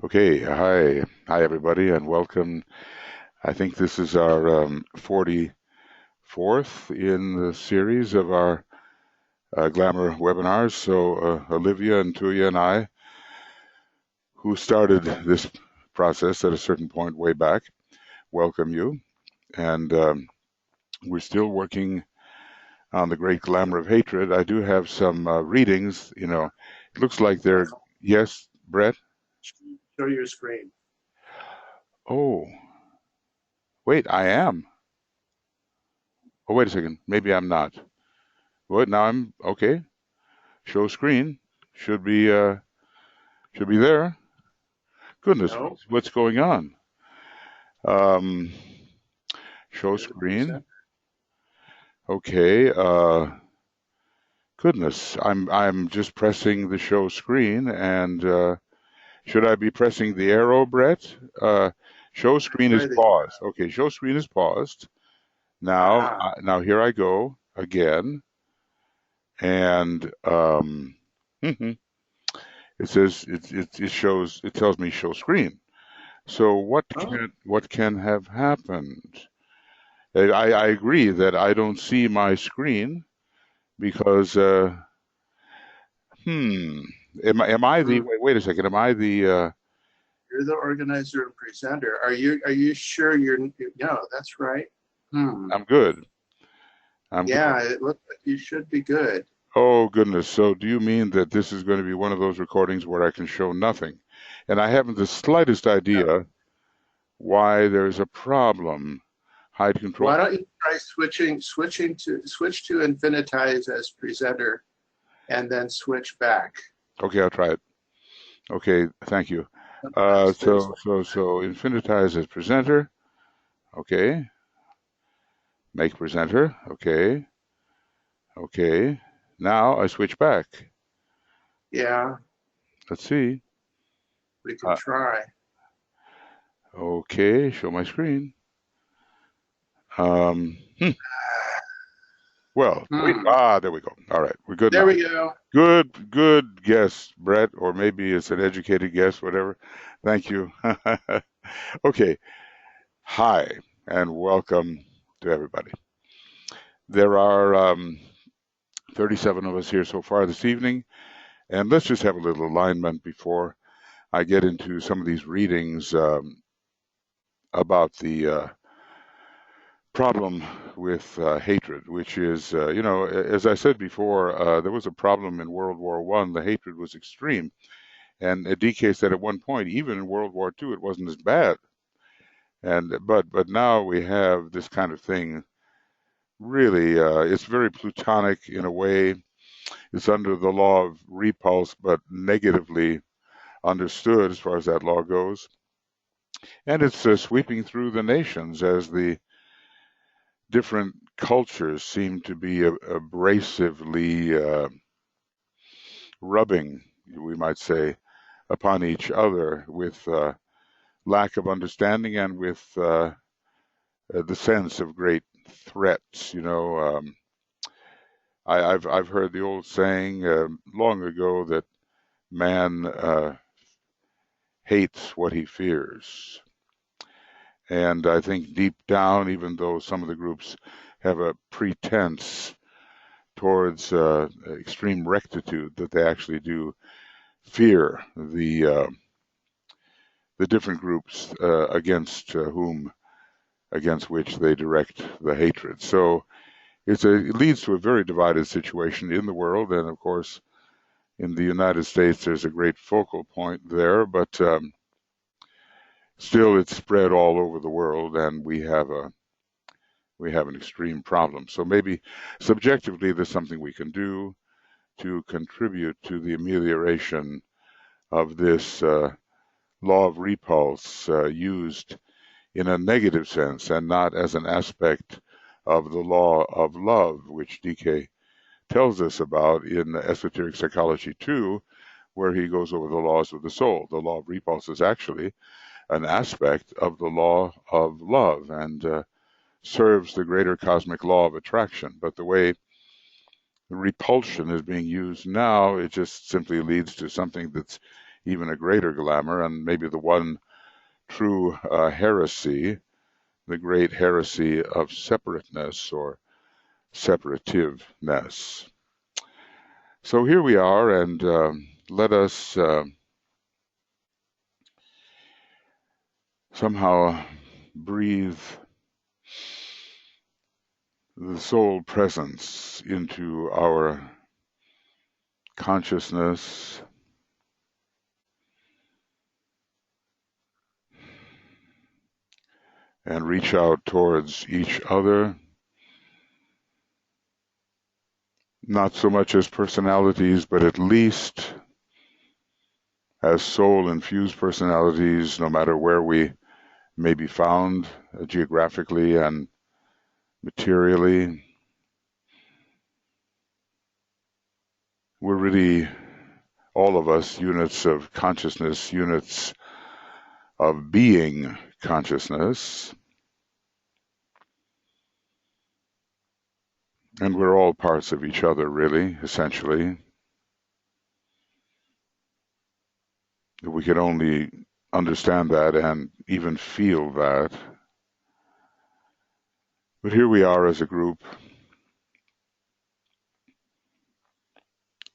Okay, hi everybody, and welcome. I think this is our 44th in the series of our Glamour webinars. So Olivia and Tuya and I, who started this process at a certain point way back, welcome you. And we're still working on the great glamour of hatred. I do have some readings. It looks like they're, Michael, yes, Brett. show your screen. Oh, wait, I am. Oh, wait a second. Maybe I'm not. What? Now I'm okay. Show screen should be there. Goodness, No, what's going on? Um, show you're the presenter. screen. Okay. Goodness, I'm just pressing the show screen, and should I be pressing the arrow, Brett? Show screen is Try the paused. Okay, show screen is paused. Now, aha. here I go again, and it says it tells me show screen. So Oh, what can have happened? I agree that I don't see my screen because hmm am I the hmm. wait a second, am I the You're the organizer and presenter. Are you sure you're? No, that's right. Hmm. I'm good. I'm good. Yeah, it looks like you should be good. Oh goodness. So do you mean that this is going to be one of those recordings where I can show nothing? And I haven't the slightest No. idea why there's a problem. Hide control. Why don't you try switch to infinitize as presenter and then switch back. Okay, I'll try it. Okay, thank you. Sometimes there's So infinitize as presenter. Okay. Make presenter. Okay. Okay. Now I switch back. yeah, Let's see. we can Uh, try. okay. Show my screen. Um, hmm, Hmm. there we go. All right. We're good There now. we go. Good guess, Brett, or maybe it's an educated guess, whatever. Thank you. Okay. Hi, and welcome to everybody. There are 37 of us here so far this evening, and let's just have a little alignment before I get into some of these readings about the problem with hatred, which is, as I said before, there was a problem in World War One. The hatred was extreme, and DK said at one point, even in World War Two, it wasn't as bad. And but now we have this kind of thing. Really, it's very plutonic in a way. It's under the law of repulse, but negatively understood as far as that law goes. And it's sweeping through the nations as the different cultures seem to be abrasively rubbing, we might say, upon each other with lack of understanding and with the sense of great threats. I've heard the old saying long ago that man hates what he fears. And I think deep down, even though some of the groups have a pretense towards extreme rectitude, that they actually do fear the different groups against which they direct the hatred. So it leads to a very divided situation in the world, and of course, in the United States, there's a great focal point there, but still, it's spread all over the world, and we have an extreme problem. So maybe subjectively, there's something we can do to contribute to the amelioration of this law of repulse used in a negative sense and not as an aspect of the law of love, which DK tells us about in Esoteric Psychology 2, where he goes over the laws of the soul. The law of repulse is actually an aspect of the law of love and serves the greater cosmic law of attraction. But the way repulsion is being used now, it just simply leads to something that's even a greater glamour, and maybe the one true heresy, the great heresy of separateness or separativeness. So here we are, and let us somehow breathe the soul presence into our consciousness, and reach out towards each other, not so much as personalities, but at least as soul-infused personalities, no matter where we may be found geographically and materially. We're really, all of us, units of consciousness, units of being consciousness, and we're all parts of each other, really, essentially. If we could only understand that and even feel that. But here we are as a group,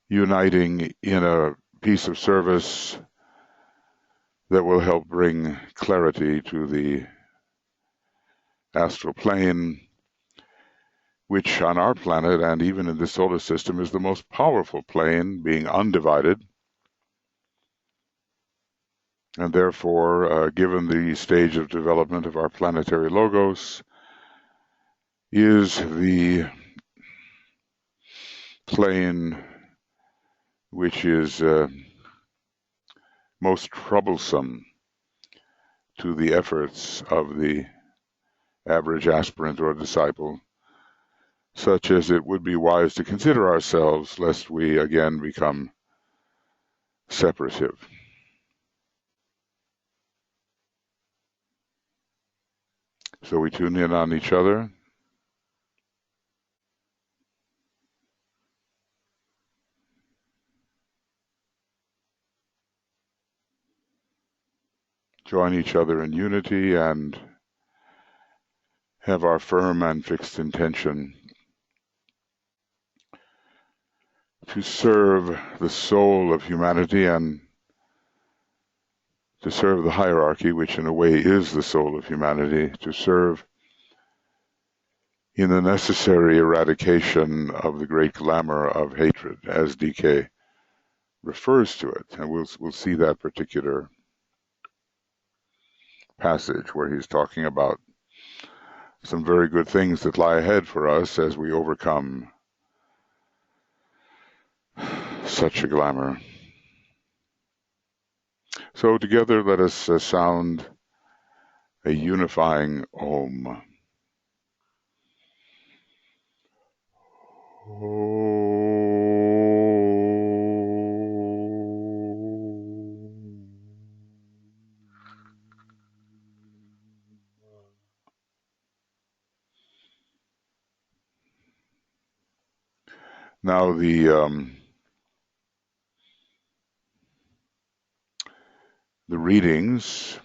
uniting in a piece of service that will help bring clarity to the astral plane, which on our planet and even in the solar system is the most powerful plane, being undivided. And therefore, given the stage of development of our planetary logos, is the plane which is most troublesome to the efforts of the average aspirant or disciple, such as it would be wise to consider ourselves, lest we again become separative. So we tune in on each other. Join each other in unity and have our firm and fixed intention to serve the soul of humanity and to serve the hierarchy, which in a way is the soul of humanity, to serve in the necessary eradication of the great glamour of hatred, as DK refers to it. And we'll see that particular passage where he's talking about some very good things that lie ahead for us as we overcome such a glamour. So together let us sound a unifying Om. Now the readings,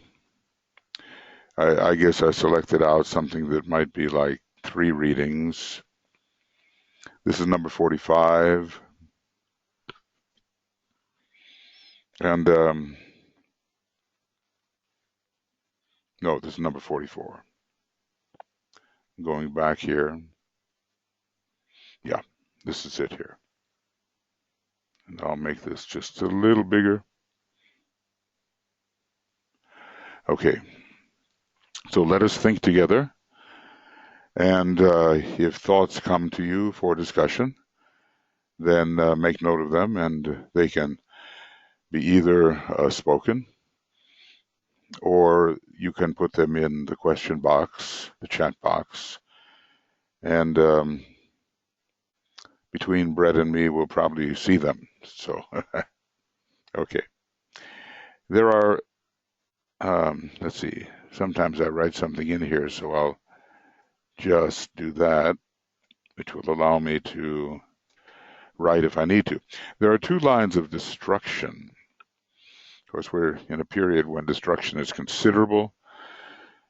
I guess I selected out something that might be like 3 readings. This is number 45. And no, this is number 44. Going back here. Yeah, this is it here. And I'll make this just a little bigger. Okay, so let us think together. And if thoughts come to you for discussion, then make note of them, and they can be either spoken, or you can put them in the question box, the chat box, and between Brett and me, we'll probably see them. So, okay. There are, let's see, sometimes I write something in here, so I'll just do that, which will allow me to write if I need to. There are 2 lines of destruction Of course, we're in a period when destruction is considerable.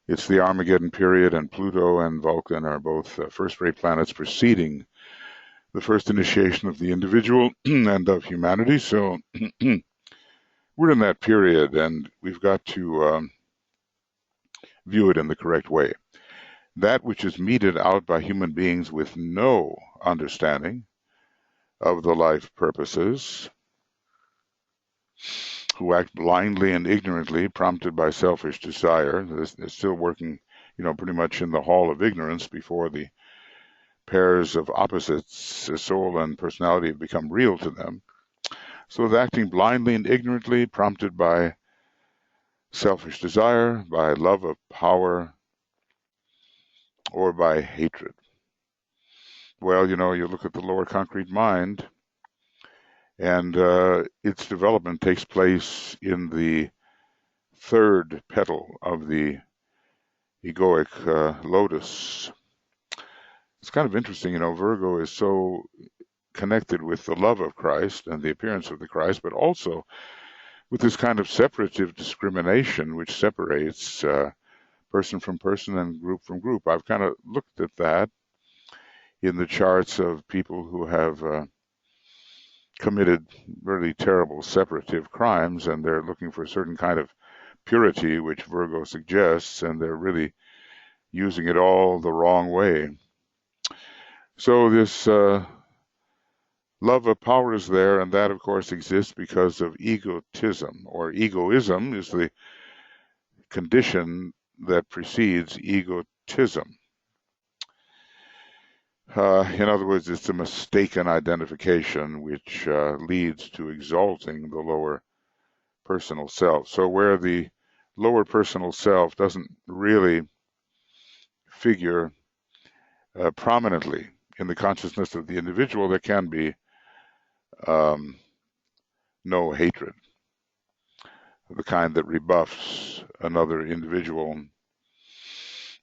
It's the Armageddon period, and Pluto and Vulcan are both first-rate planets preceding the first initiation of the individual and of humanity. So we're in that period, and we've got to view it in the correct way. That which is meted out by human beings with no understanding of the life purposes, who act blindly and ignorantly, prompted by selfish desire. They're still working, pretty much in the hall of ignorance before the pairs of opposites, soul and personality, have become real to them. So acting blindly and ignorantly, prompted by selfish desire, by love of power, or by hatred. Well, you look at the lower concrete mind, and its development takes place in the third petal of the egoic lotus. It's kind of interesting, Virgo is so connected with the love of Christ and the appearance of the Christ, but also with this kind of separative discrimination which separates person from person and group from group. I've kind of looked at that in the charts of people who have committed really terrible separative crimes, and they're looking for a certain kind of purity, which Virgo suggests, and they're really using it all the wrong way. So this love of power is there, and that, of course, exists because of egotism, or egoism is the condition that precedes egotism. In other words, it's a mistaken identification which leads to exalting the lower personal self. So where the lower personal self doesn't really figure prominently in the consciousness of the individual, there can be no hatred, the kind that rebuffs another individual,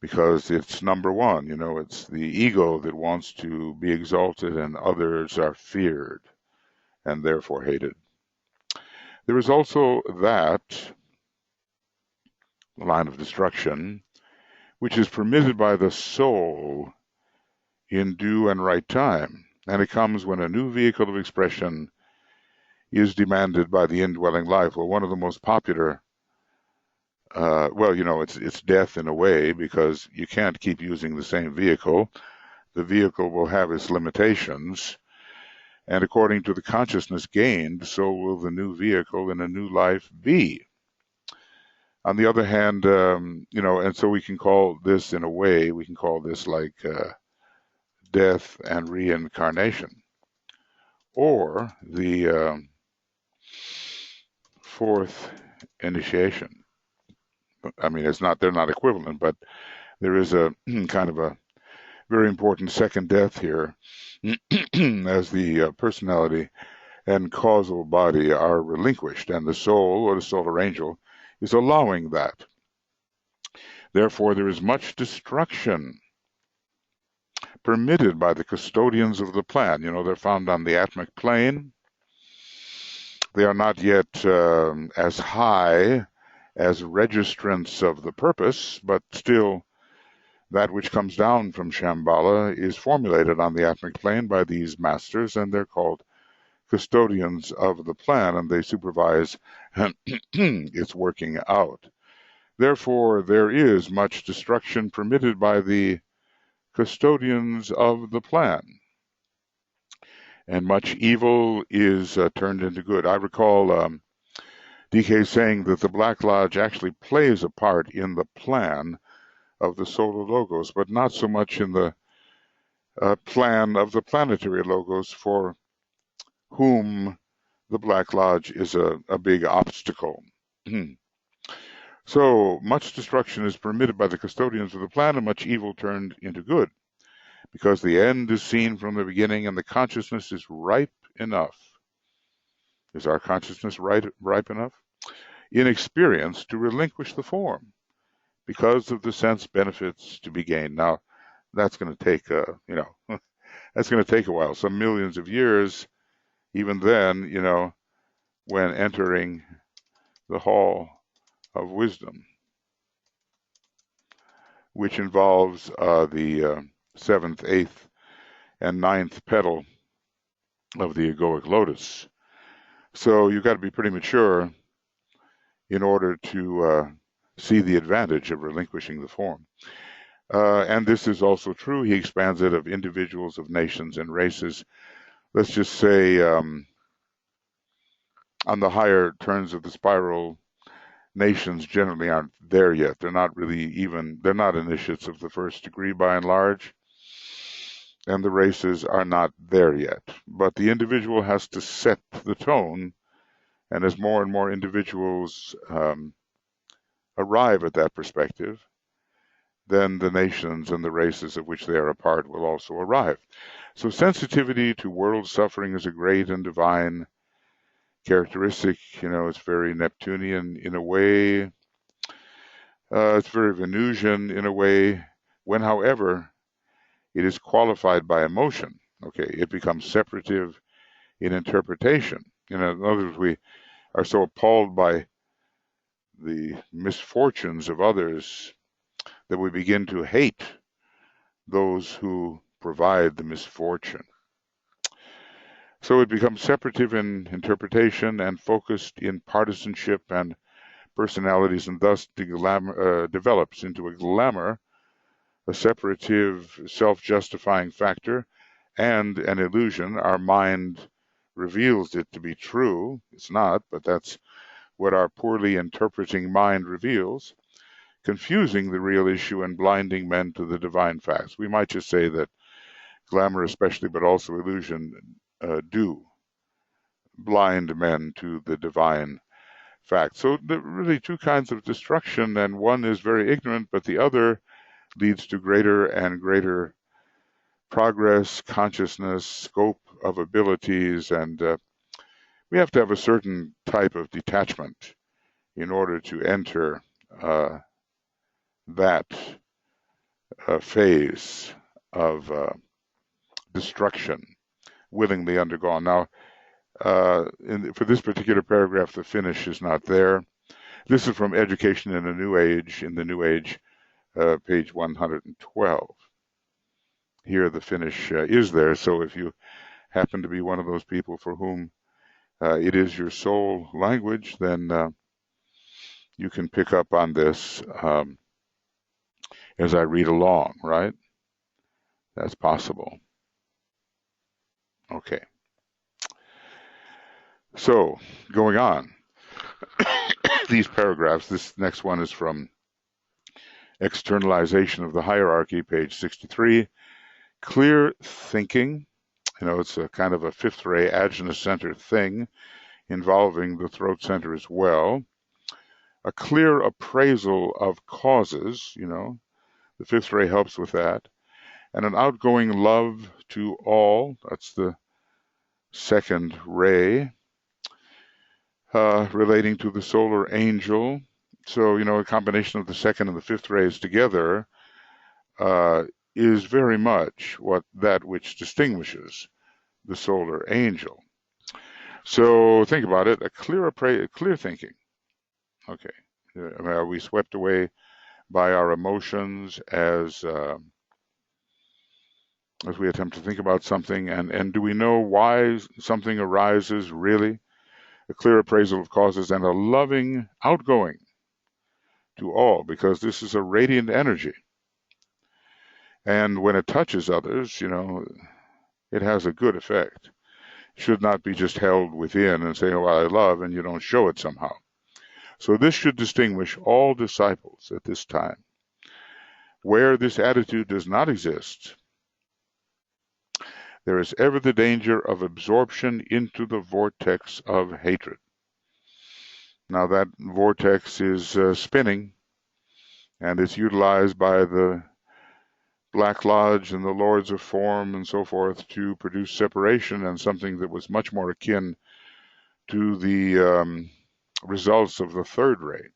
because it's number one, it's the ego that wants to be exalted, and others are feared and therefore hated. There is also that line of destruction which is permitted by the soul in due and right time, and it comes when a new vehicle of expression is demanded by the indwelling life. Well, one of the most popular, it's death in a way, because you can't keep using the same vehicle. The vehicle will have its limitations, and according to the consciousness gained, so will the new vehicle in a new life be. On the other hand, and so we can call this, in a way, we can call this like death and reincarnation, or the fourth initiation. I mean, they're not equivalent, but there is a kind of a very important second death here, as the personality and causal body are relinquished, and the soul, or the solar angel, is allowing that. Therefore, there is much destruction permitted by the custodians of the plan. They're found on the atmic plane. They are not yet as high as registrants of the purpose, but still that which comes down from Shambhala is formulated on the atmic plane by these masters, and they're called custodians of the plan, and they supervise its working out. Therefore, there is much destruction permitted by the custodians of the plan, and much evil is turned into good. I recall DK saying that the Black Lodge actually plays a part in the plan of the solar logos, but not so much in the plan of the planetary logos, for whom the Black Lodge is a big obstacle. So much destruction is permitted by the custodians of the plan, and much evil turned into good, because the end is seen from the beginning, and the consciousness is ripe enough. Is our consciousness ripe enough in experience to relinquish the form, because of the sense benefits to be gained? Now, that's going to take, that's going to take a while, some millions of years. Even then, when entering the hall of wisdom, which involves the seventh, eighth, and ninth petal of the egoic lotus. So you've got to be pretty mature in order to see the advantage of relinquishing the form. And this is also true. He expands it of individuals, of nations and races. Let's just say on the higher turns of the spiral, nations generally aren't there yet. They're not really even, they're not initiates of the first degree by and large, and the races are not there yet. But the individual has to set the tone, and as more and more individuals arrive at that perspective, then the nations and the races of which they are a part will also arrive. So sensitivity to world suffering is a great and divine characteristic. It's very Neptunian in a way. It's very Venusian in a way. When, however, it is qualified by emotion, okay, it becomes separative in interpretation. In other words, we are so appalled by the misfortunes of others that we begin to hate those who provide the misfortune. So it becomes separative in interpretation and focused in partisanship and personalities, and thus develops into a glamour, a separative, self-justifying factor, and an illusion. Our mind reveals it to be true. It's not, but that's what our poorly interpreting mind reveals, confusing the real issue and blinding men to the divine facts. We might just say that glamour especially, but also illusion, do blind men to the divine facts. So there are really two kinds of destruction, and one is very ignorant, but the other leads to greater and greater progress, consciousness, scope of abilities, and we have to have a certain type of detachment in order to enter that phase of destruction willingly undergone. Now, for this particular paragraph, the finish is not there. This is from Education in the New Age, page 112. Here the finish is there, so if you happen to be one of those people for whom it is your soul language, then you can pick up on this as I read along, right? That's possible. Okay. So, going on, these paragraphs, this next one is from Externalization of the Hierarchy, page 63. Clear thinking, it's a kind of a fifth ray ajna center thing involving the throat center as well. A clear appraisal of causes, the fifth ray helps with that. And an outgoing love to all, that's the second ray, relating to the solar angel. So, a combination of the second and the fifth rays together is very much that which distinguishes the solar angel. So think about it, a clear thinking. Okay. Are we swept away by our emotions as we attempt to think about something, and do we know why something arises really? A clear appraisal of causes and a loving outgoing to all, because this is a radiant energy. And when it touches others, it has a good effect. It should not be just held within and say, oh, I love, and you don't show it somehow. So this should distinguish all disciples at this time. Where this attitude does not exist, there is ever the danger of absorption into the vortex of hatred. Now that vortex is spinning, and it's utilized by the Black Lodge and the Lords of Form and so forth to produce separation and something that was much more akin to the results of the third ray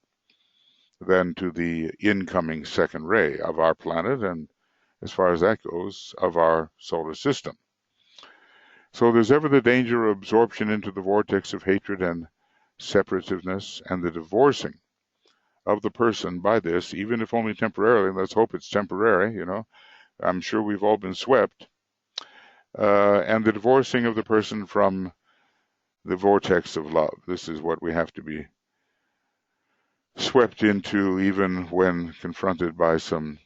than to the incoming second ray of our planet, and as far as that goes, of our solar system. So there's ever the danger of absorption into the vortex of hatred, and separativeness, and the divorcing of the person by this, even if only temporarily. Let's hope it's temporary, you know. I'm sure we've all been swept. And the divorcing of the person from the vortex of love. This is what we have to be swept into, even when confronted by some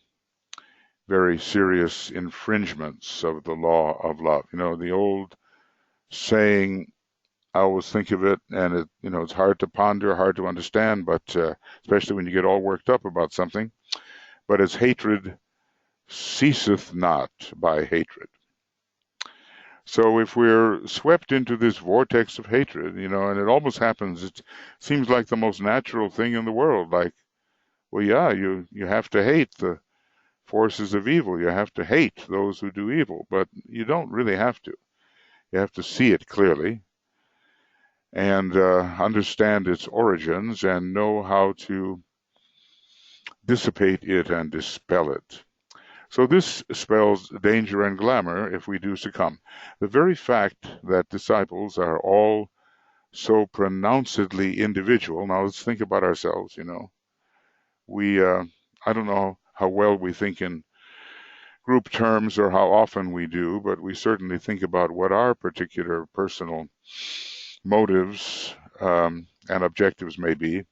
very serious infringements of the law of love. You know, the old saying, I always think of it, and it's hard to ponder, hard to understand, but especially when you get all worked up about something. But as hatred ceaseth not by hatred. So if we're swept into this vortex of hatred, and it almost happens, it seems like the most natural thing in the world. Like, well, yeah, you have to hate the forces of evil. You have to hate those who do evil, but you don't really have to. You have to see it clearly and understand its origins and know how to dissipate it and dispel it. So this spells danger and glamour if we do succumb. The very fact that disciples are all so pronouncedly individual. Now let's think about ourselves, We, I don't know how well we think in group terms or how often we do, but we certainly think about what our particular personal motives and objectives may be.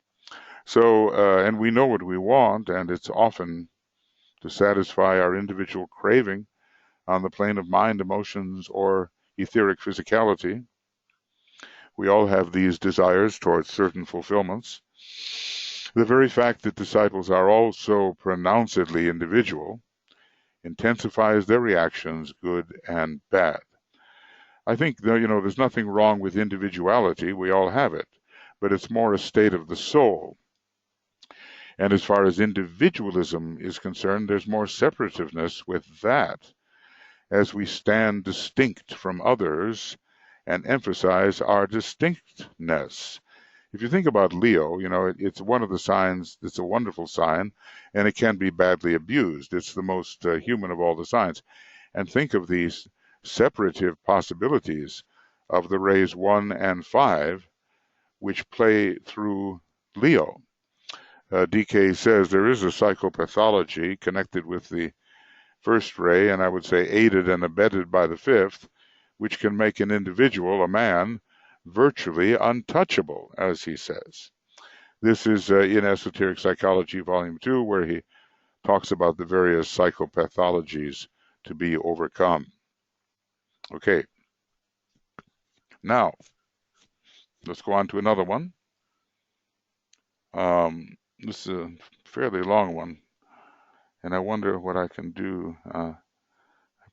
So, and we know what we want, and it's often to satisfy our individual craving on the plane of mind, emotions, or etheric physicality. We all have these desires towards certain fulfillments. The very fact that disciples are all so pronouncedly individual intensifies their reactions, good and bad. I think, there's nothing wrong with individuality. We all have it, but it's more a state of the soul. And as far as individualism is concerned, there's more separativeness with that, as we stand distinct from others and emphasize our distinctness. If you think about Leo, it's one of the signs, it's a wonderful sign, and it can be badly abused. It's the most human of all the signs. And think of these separative possibilities of the rays 1 and 5, which play through Leo. DK says there is a psychopathology connected with the first ray, and I would say aided and abetted by the fifth, which can make an individual, a man, virtually untouchable, as he says. This is in Esoteric Psychology, Volume 2, where he talks about the various psychopathologies to be overcome. Okay. Now, let's go on to another one. This is a fairly long one, and I wonder what I can do. I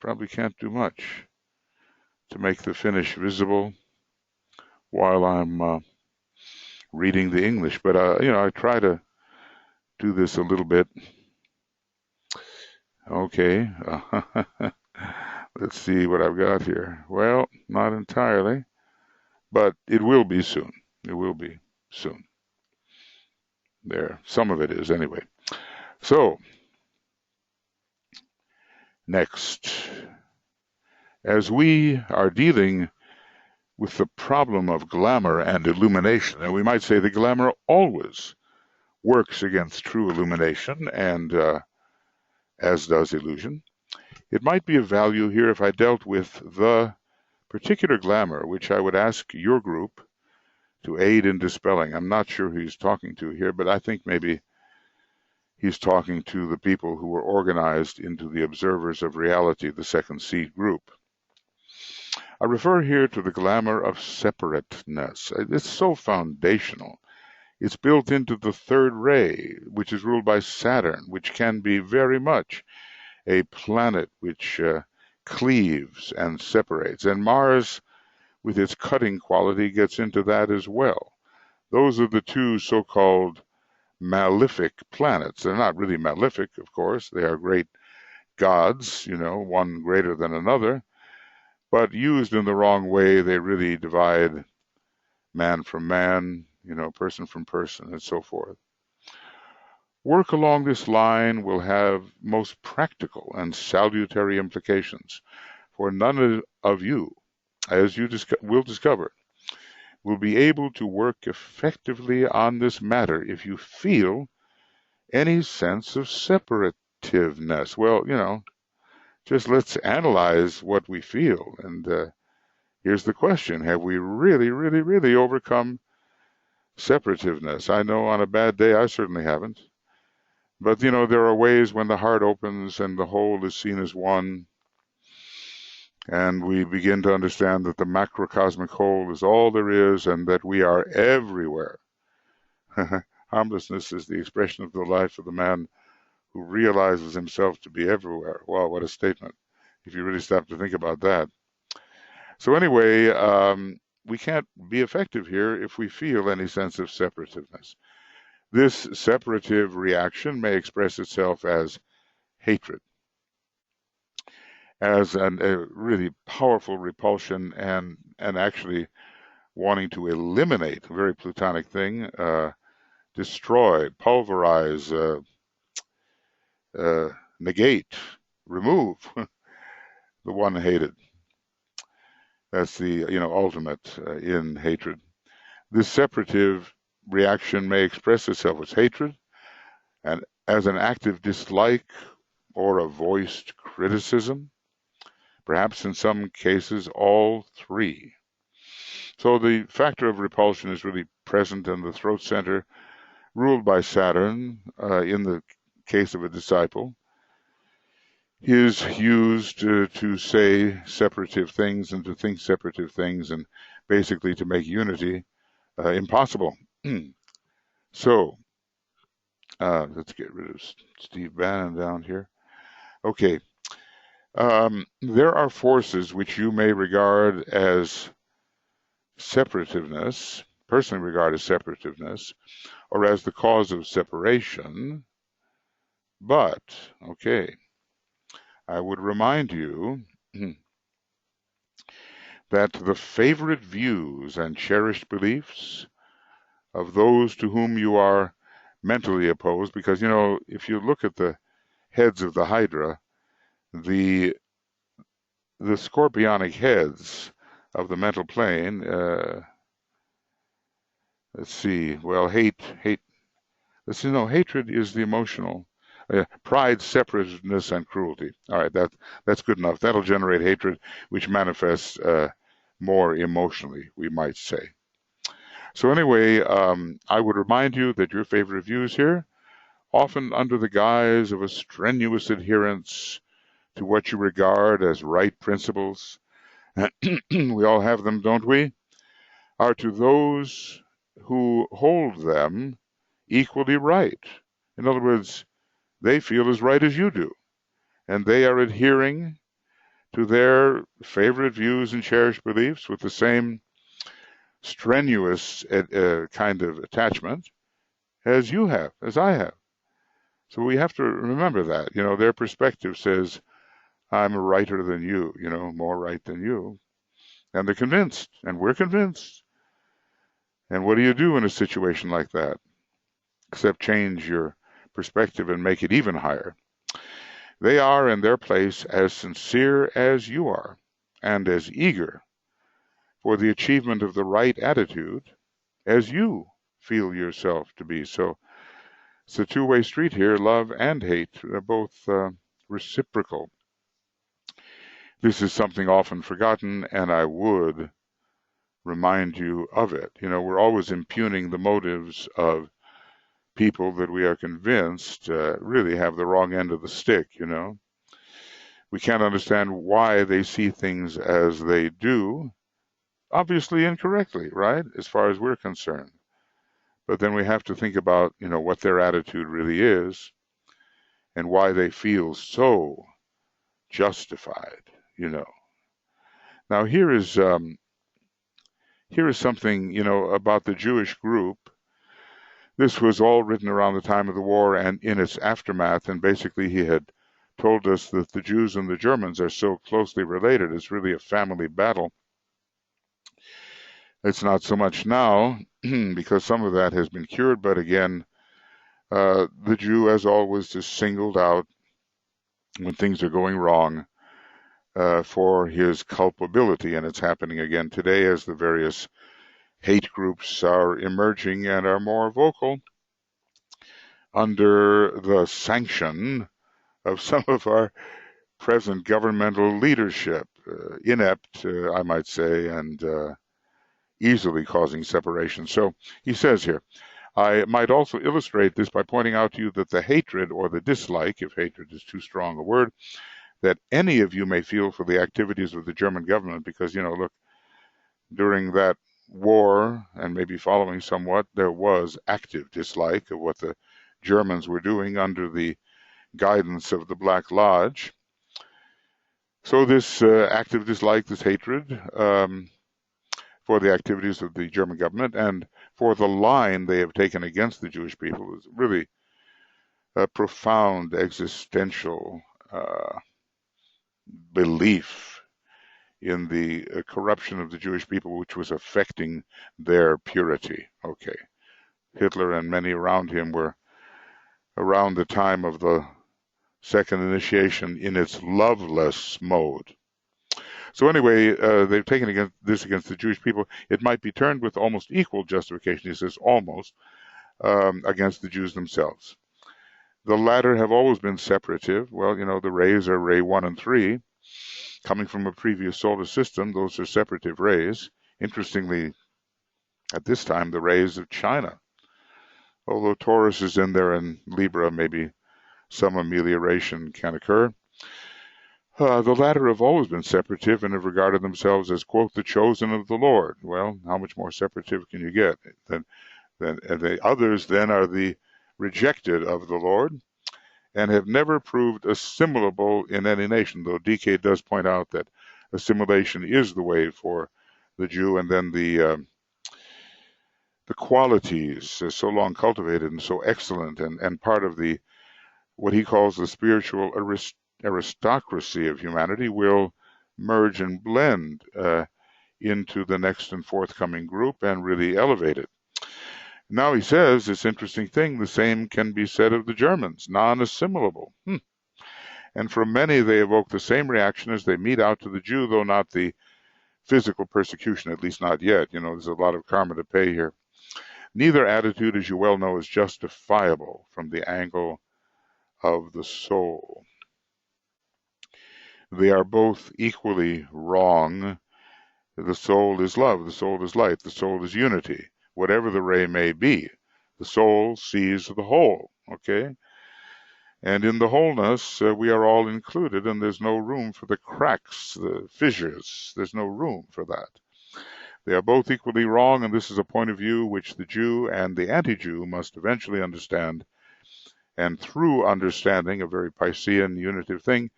probably can't do much to make the finish visible while I'm reading the English, but I try to do this a little bit. Okay, let's see what I've got here. Well, not entirely, but it will be soon. It will be soon. There, some of it is anyway. So, next, as we are dealing with the problem of glamour and illumination, and we might say the glamour always works against true illumination, and as does illusion, it might be of value here if I dealt with the particular glamour which I would ask your group to aid in dispelling. I'm not sure who he's talking to here, but I think maybe he's talking to the people who were organized into the Observers of Reality, the second seed group. I refer here to the glamour of separateness. It's so foundational. It's built into the third ray, which is ruled by Saturn, which can be very much a planet which cleaves and separates. And Mars, with its cutting quality, gets into that as well. Those are the two so-called malefic planets. They're not really malefic, of course. They are great gods, one greater than another. But used in the wrong way, they really divide man from man, person from person, and so forth. Work along this line will have most practical and salutary implications for none of you, as you will discover, will be able to work effectively on this matter if you feel any sense of separativeness. Well, just let's analyze what we feel. And here's the question. Have we really, really, really overcome separativeness? I know on a bad day, I certainly haven't. But, there are ways when the heart opens and the whole is seen as one, and we begin to understand that the macrocosmic whole is all there is and that we are everywhere. Harmlessness is the expression of the life of the man who realizes himself to be everywhere. Wow, what a statement, if you really stop to think about that. So anyway, we can't be effective here if we feel any sense of separativeness. This separative reaction may express itself as hatred, as a really powerful repulsion, and actually wanting to eliminate, a very Platonic thing, destroy, pulverize, negate, remove the one hated. That's the ultimate in hatred. This separative reaction may express itself as hatred and as an active dislike or a voiced criticism, perhaps in some cases all three. So the factor of repulsion is really present in the throat center, ruled by Saturn. In the case of a disciple, is used to say separative things and to think separative things, and basically to make unity impossible. So let's get rid of Steve Bannon down here. Okay. There are forces which you may regard as separativeness, personally regard as separativeness, or as the cause of separation. But, okay, I would remind you that the favorite views and cherished beliefs of those to whom you are mentally opposed, because, if you look at the heads of the Hydra, the scorpionic heads of the mental plane, let's see, well, hatred is the emotional. Pride, separateness, and cruelty. All right, that's good enough. That'll generate hatred, which manifests more emotionally, we might say. So anyway, I would remind you that your favorite views here, often under the guise of a strenuous adherence to what you regard as right principles, we all have them, don't we, are to those who hold them equally right. In other words, they feel as right as you do, and they are adhering to their favorite views and cherished beliefs with the same strenuous kind of attachment as you have, as I have. So we have to remember that. Their perspective says, I'm righter than you, more right than you. And they're convinced, and we're convinced. And what do you do in a situation like that? Except change your perspective and make it even higher. They are in their place as sincere as you are, and as eager for the achievement of the right attitude as you feel yourself to be. So it's a two-way street here. Love and hate are both reciprocal. This is something often forgotten, and I would remind you of it. We're always impugning the motives of people that we are convinced really have the wrong end of the stick. We can't understand why they see things as they do, obviously incorrectly, right, as far as we're concerned. But then we have to think about, what their attitude really is and why they feel so justified, Now here is something, about the Jewish group. This was all written around the time of the war and in its aftermath, and basically he had told us that the Jews and the Germans are so closely related. It's really a family battle. It's not so much now, because some of that has been cured, but again, the Jew, as always, is singled out when things are going wrong for his culpability, and it's happening again today as the various hate groups are emerging and are more vocal under the sanction of some of our present governmental leadership, inept, I might say, and easily causing separation. So he says here, I might also illustrate this by pointing out to you that the hatred or the dislike, if hatred is too strong a word, that any of you may feel for the activities of the German government, because, look, during that war and maybe following somewhat, there was active dislike of what the Germans were doing under the guidance of the Black Lodge. So this active dislike, this hatred for the activities of the German government and for the line they have taken against the Jewish people is really a profound existential belief in the corruption of the Jewish people, which was affecting their purity. Okay. Hitler and many around him were around the time of the second initiation in its loveless mode. So anyway, they've taken this against the Jewish people. It might be turned with almost equal justification, he says, almost, against the Jews themselves. The latter have always been separative. Well, the rays are ray 1 and 3. Coming from a previous solar system, those are separative rays. Interestingly, at this time, the rays of China. Although Taurus is in there and Libra, maybe some amelioration can occur. The latter have always been separative and have regarded themselves as, quote, the chosen of the Lord. Well, how much more separative can you get? Then the others then are the rejected of the Lord and have never proved assimilable in any nation, though DK does point out that assimilation is the way for the Jew, and then the qualities so long cultivated and so excellent and part of the what he calls the spiritual aristocracy of humanity will merge and blend into the next and forthcoming group and really elevate it. Now he says this interesting thing, the same can be said of the Germans, non-assimilable. And from many they evoke the same reaction as they mete out to the Jew, though not the physical persecution, at least not yet. There's a lot of karma to pay here. Neither attitude, as you well know, is justifiable from the angle of the soul. They are both equally wrong. The soul is love, the soul is light, the soul is unity. Whatever the ray may be, the soul sees the whole, okay? And in the wholeness, we are all included, and there's no room for the cracks, the fissures. There's no room for that. They are both equally wrong, and this is a point of view which the Jew and the anti-Jew must eventually understand, and through understanding, a very Piscean unitive thing,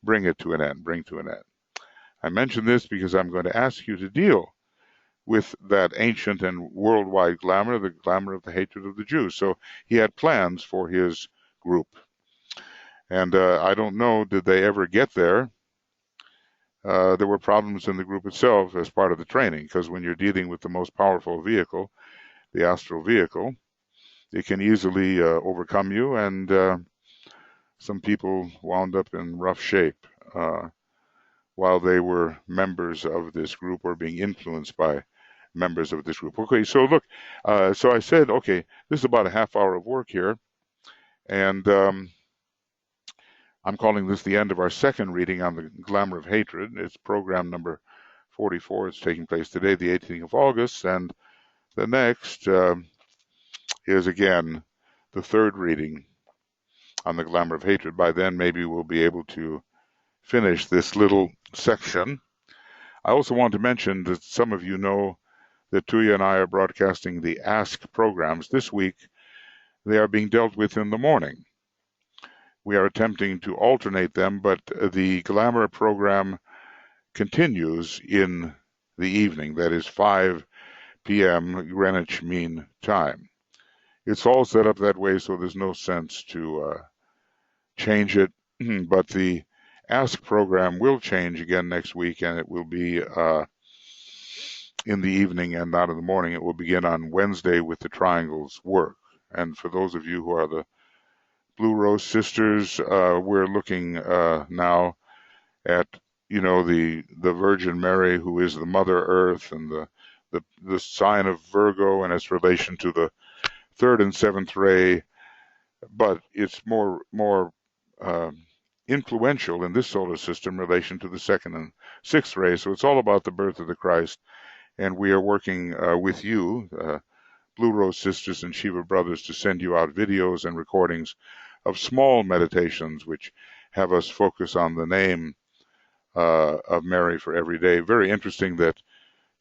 bring to an end. I mention this because I'm going to ask you to deal with that ancient and worldwide glamour, the glamour of the hatred of the Jews. So he had plans for his group. And I don't know, did they ever get there? There were problems in the group itself as part of the training, because when you're dealing with the most powerful vehicle, the astral vehicle, it can easily overcome you, and some people wound up in rough shape while they were members of this group or being influenced by members of this group. Okay, so look, so I said, okay, this is about a half hour of work here, and I'm calling this the end of our second reading on the glamour of hatred. It's program number 44. It's taking place today, the 18th of August, and the next is again the third reading on the glamour of hatred. By then, maybe we'll be able to finish this little section. I also want to mention that some of you know that Tuya and I are broadcasting the Ask programs. This week, they are being dealt with in the morning. We are attempting to alternate them, but the glamour program continues in the evening, that is 5 p.m. Greenwich Mean Time. It's all set up that way, so there's no sense to change it, but the Ask program will change again next week, and it will be in the evening and not in the morning. It will begin on Wednesday with the triangles work. And for those of you who are the Blue Rose Sisters, we're looking now at, the Virgin Mary, who is the Mother Earth, and the the sign of Virgo and its relation to the third and seventh ray, but it's more influential in this solar system in relation to the second and sixth ray. So it's all about the birth of the Christ, and we are working with you, Blue Rose Sisters and Shiva Brothers, to send you out videos and recordings of small meditations which have us focus on the name of Mary for every day. Very interesting that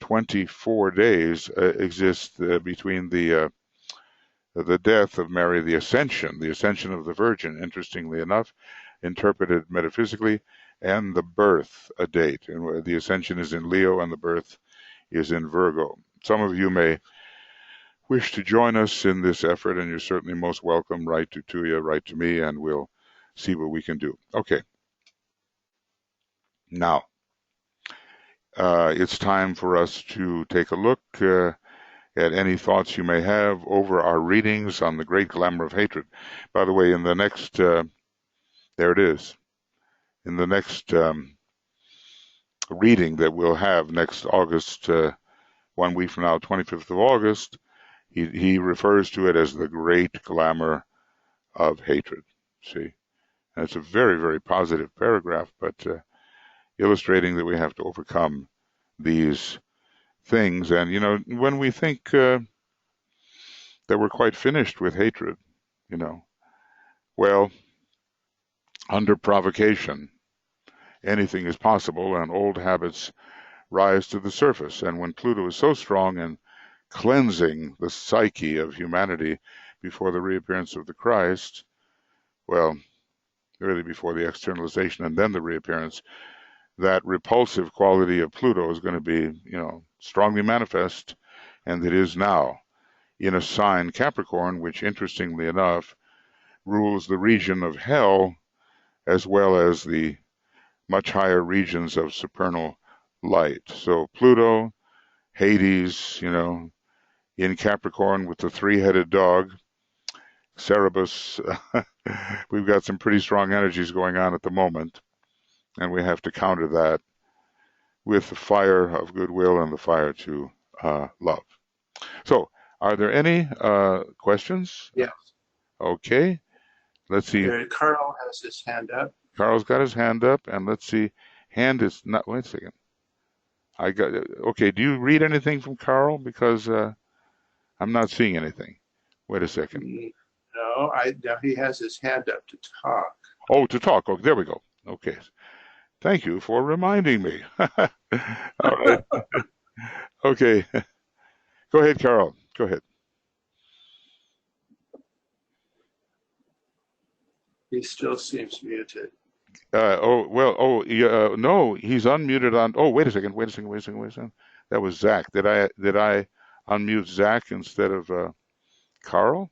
24 days exist between the death of Mary, the ascension of the Virgin, interestingly enough, interpreted metaphysically, and the birth, a date. And the ascension is in Leo and the birth is in Virgo. Some of you may wish to join us in this effort, and you're certainly most welcome. Write to Tuya, write to me, and we'll see what we can do. Okay. Now, it's time for us to take a look at any thoughts you may have over our readings on the great glamour of hatred. By the way, in the next, there it is, in the next reading that we'll have next August, 1 week from now, 25th of August, he refers to it as the great glamour of hatred. See, and it's a very, very positive paragraph, but illustrating that we have to overcome these things. And, you know, when we think that we're quite finished with hatred, you know, well, under provocation, anything is possible, and old habits rise to the surface. And when Pluto is so strong in cleansing the psyche of humanity before the reappearance of the Christ, well, really before the externalization and then the reappearance, that repulsive quality of Pluto is going to be, you know, strongly manifest, and it is now in a sign, Capricorn, which interestingly enough rules the region of hell as well as the much higher regions of supernal light. So Pluto, Hades, you know, in Capricorn with the three-headed dog, Cerberus. We've got some pretty strong energies going on at the moment, and we have to counter that with the fire of goodwill and the fire to love. So, are there any questions? Yes. Okay. Let's see. Carl has his hand up. Carl's got his hand up, and let's see. Hand is not. Wait a second. I got. Okay. Do you read anything from Carl? Because I'm not seeing anything. Wait a second. No, now he has his hand up to talk. Oh, to talk. Oh, there we go. Okay. Thank you for reminding me. All right. Okay. Go ahead, Carl. Go ahead. He still seems muted. No, he's unmuted on. Oh, wait a second. That was Zach. Did I unmute Zach instead of Carl?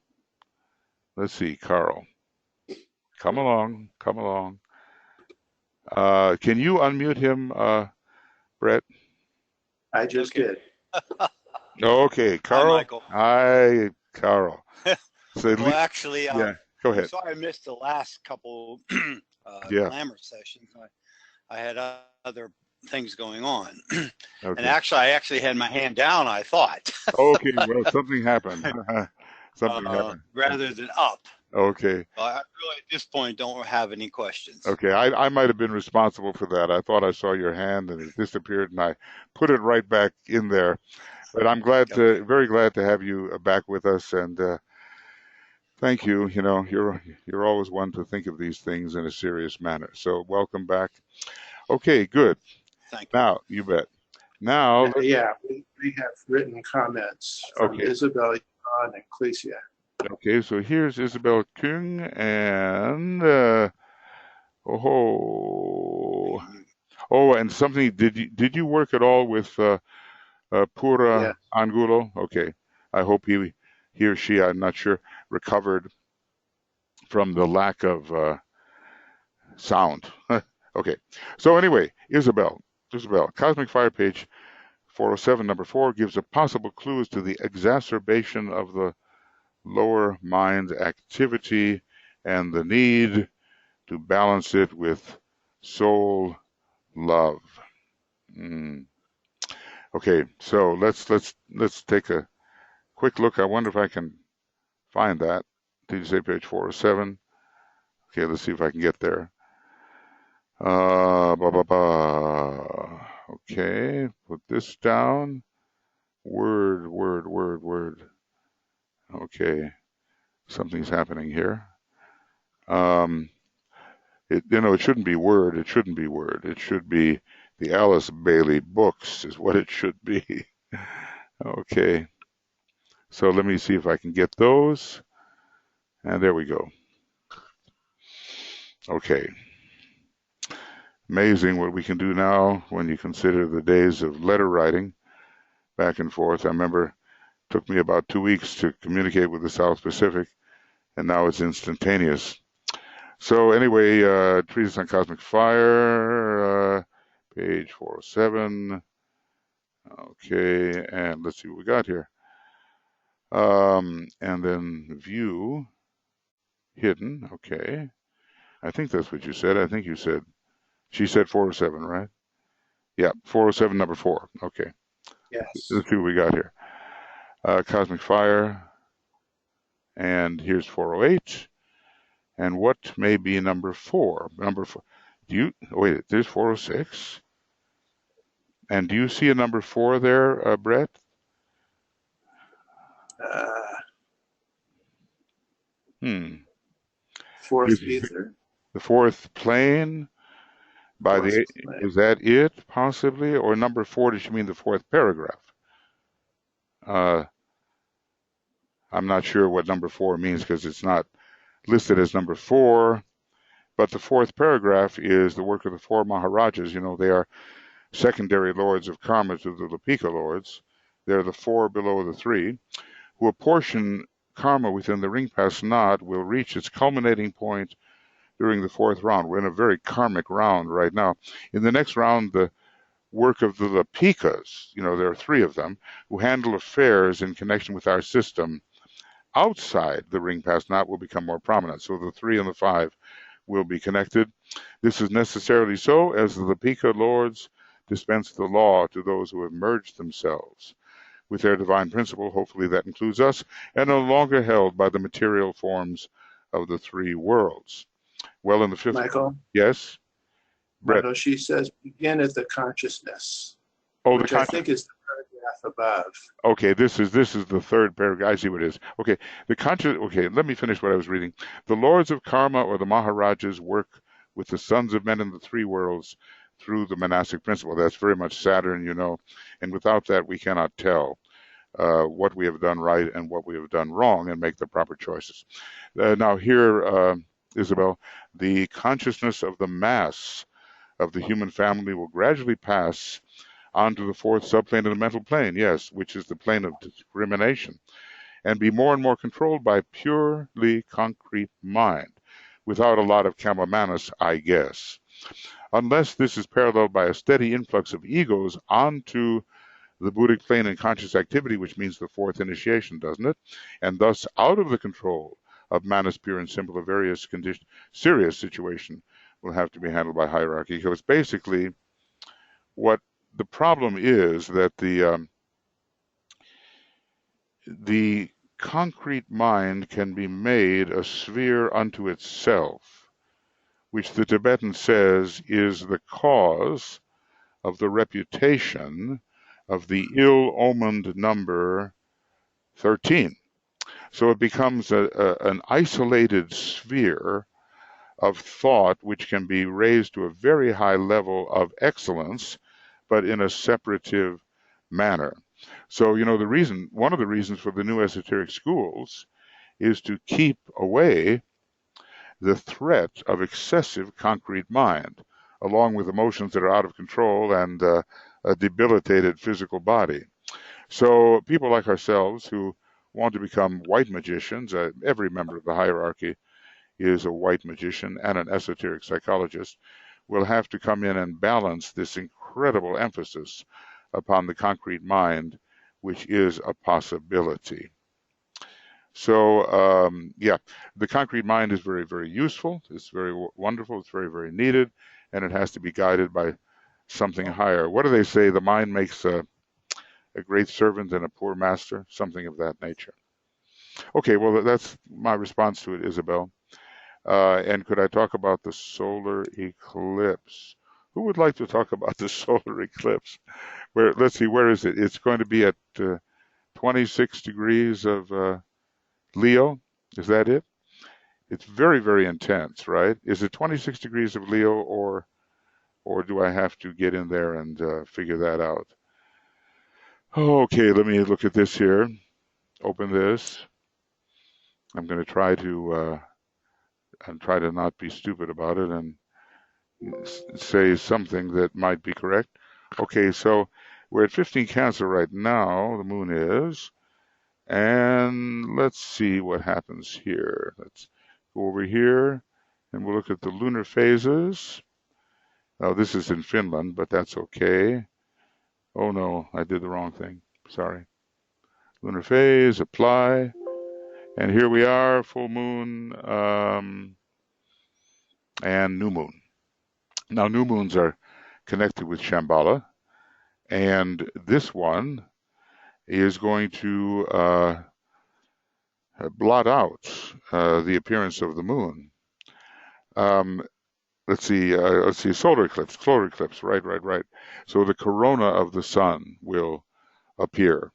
Let's see, Carl. Come along. Can you unmute him, Brett? I just did. Okay, Carl. Hi, Michael. Hi, Carl. So Well, actually, yeah, go ahead. sorry I missed the last couple Yeah. glamour sessions. I had other things going on. Okay. And actually, I actually had my hand down, I thought. Okay, well, something happened. Something happened. Rather than up. Okay. I really, at this point, don't have any questions. Okay, I might have been responsible for that. I thought I saw your hand and it disappeared, and I put it right back in there. But I'm very glad to have you back with us, and thank you. You know, you're always one to think of these things in a serious manner. So welcome back. Okay, good. Thank you. Now, you bet. Now, Yeah, we have written comments from Okay. Isabel, Yvonne, and Clesia. okay, so here's Isabel Kung and and something. Did you work at all with Pura Yes. Angulo? Okay, I hope he or she, I'm not sure, recovered from the lack of sound. Okay, so anyway, Isabel, Cosmic Fire page 407, number 4, gives a possible clue as to the exacerbation of the lower mind activity and the need to balance it with soul love. Okay, so let's take a quick look. I wonder if I can find that. Did you say page 407? Okay, let's see if I can get there. Blah, blah, blah. Okay, put this down. Word, word, word, word. Okay, something's happening here. It shouldn't be Word. It shouldn't be Word. It should be the Alice Bailey books is what it should be. Okay, so let me see if I can get those. And there we go. Okay. Amazing what we can do now when you consider the days of letter writing back and forth. I remember it took me about 2 weeks to communicate with the South Pacific, and now it's instantaneous. So anyway, Treatise on Cosmic Fire, page 407. Okay, and let's see what we got here. And then view, hidden, okay. I think that's what you said. I think she said 407, right? Yeah, 407, number 4. Okay, Yes. let's see what we got here. Cosmic Fire, and here's 408. And what may be number 4? Number 4. Wait, there's 406. And do you see a number 4 there, Brett? Fourth ether. The fourth plane. Is that it, possibly? Or number 4, does she mean the fourth paragraph? I'm not sure what number 4 means because it's not listed as number 4. But the fourth paragraph is the work of the 4 Maharajas. They are secondary lords of karma to the Lapika lords. They're the 4 below the 3, who apportion karma within the ring pass knot will reach its culminating point during the 4th round. We're in a very karmic round right now. In the next round, the work of the Lapikas, there are 3 of them, who handle affairs in connection with our system outside the ring pass knot will become more prominent. So the 3 and the 5 will be connected. This is necessarily so as the Lapika lords dispense the law to those who have merged themselves with their divine principle. Hopefully that includes us, and no longer held by the material forms of the 3 worlds. Well, in the 5th. Michael? Yes? Brett? Michael, she says, begin at the consciousness, which I think is the paragraph above. Okay, this is the 3rd paragraph. I see what it is. Okay, okay, let me finish what I was reading. The lords of karma, or the Maharajas, work with the sons of men in the 3 worlds through the monastic principle. That's very much Saturn, and without that we cannot tell what we have done right and what we have done wrong and make the proper choices. Now here, Isabel, the consciousness of the mass of the human family will gradually pass onto the 4th subplane of the mental plane, yes, which is the plane of discrimination, and be more and more controlled by purely concrete mind, without a lot of Kamamanas, I guess. Unless this is paralleled by a steady influx of egos onto the Buddhic plane and conscious activity, which means the 4th initiation, doesn't it? And thus out of the control of Manas pure and simple, a various serious situation will have to be handled by hierarchy. So it's basically what the problem is, that the concrete mind can be made a sphere unto itself, which the Tibetan says is the cause of the reputation of the ill-omened number 13. So it becomes an isolated sphere of thought which can be raised to a very high level of excellence, but in a separative manner. So, one of the reasons for the new esoteric schools is to keep away the threat of excessive concrete mind, along with emotions that are out of control and a debilitated physical body. So people like ourselves who want to become white magicians, every member of the hierarchy is a white magician and an esoteric psychologist, will have to come in and balance this incredible emphasis upon the concrete mind, which is a possibility. So, the concrete mind is very, very useful. It's very wonderful. It's very, very needed, and it has to be guided by something higher. What do they say? The mind makes a great servant and a poor master, something of that nature. Okay, well, that's my response to it, Isabel. And could I talk about the solar eclipse? Who would like to talk about the solar eclipse? Let's see, where is it? It's going to be at 26 degrees of Leo. Is that it? It's very, very intense, right? Is it 26 degrees of Leo, or do I have to get in there and figure that out? Okay, let me look at this here. Open this. I'm going to try to not be stupid about it and say something that might be correct. Okay, so we're at 15 Cancer right now, the moon is, and let's see what happens here. Let's go over here and we'll look at the lunar phases. Now this is in Finland, but that's okay. Oh no, I did the wrong thing. Sorry. Lunar phase, apply, and here we are, full moon and new moon. Now new moons are connected with Shambhala, and this one is going to blot out the appearance of the moon. Let's see, solar eclipse, right. So the corona of the sun will appear.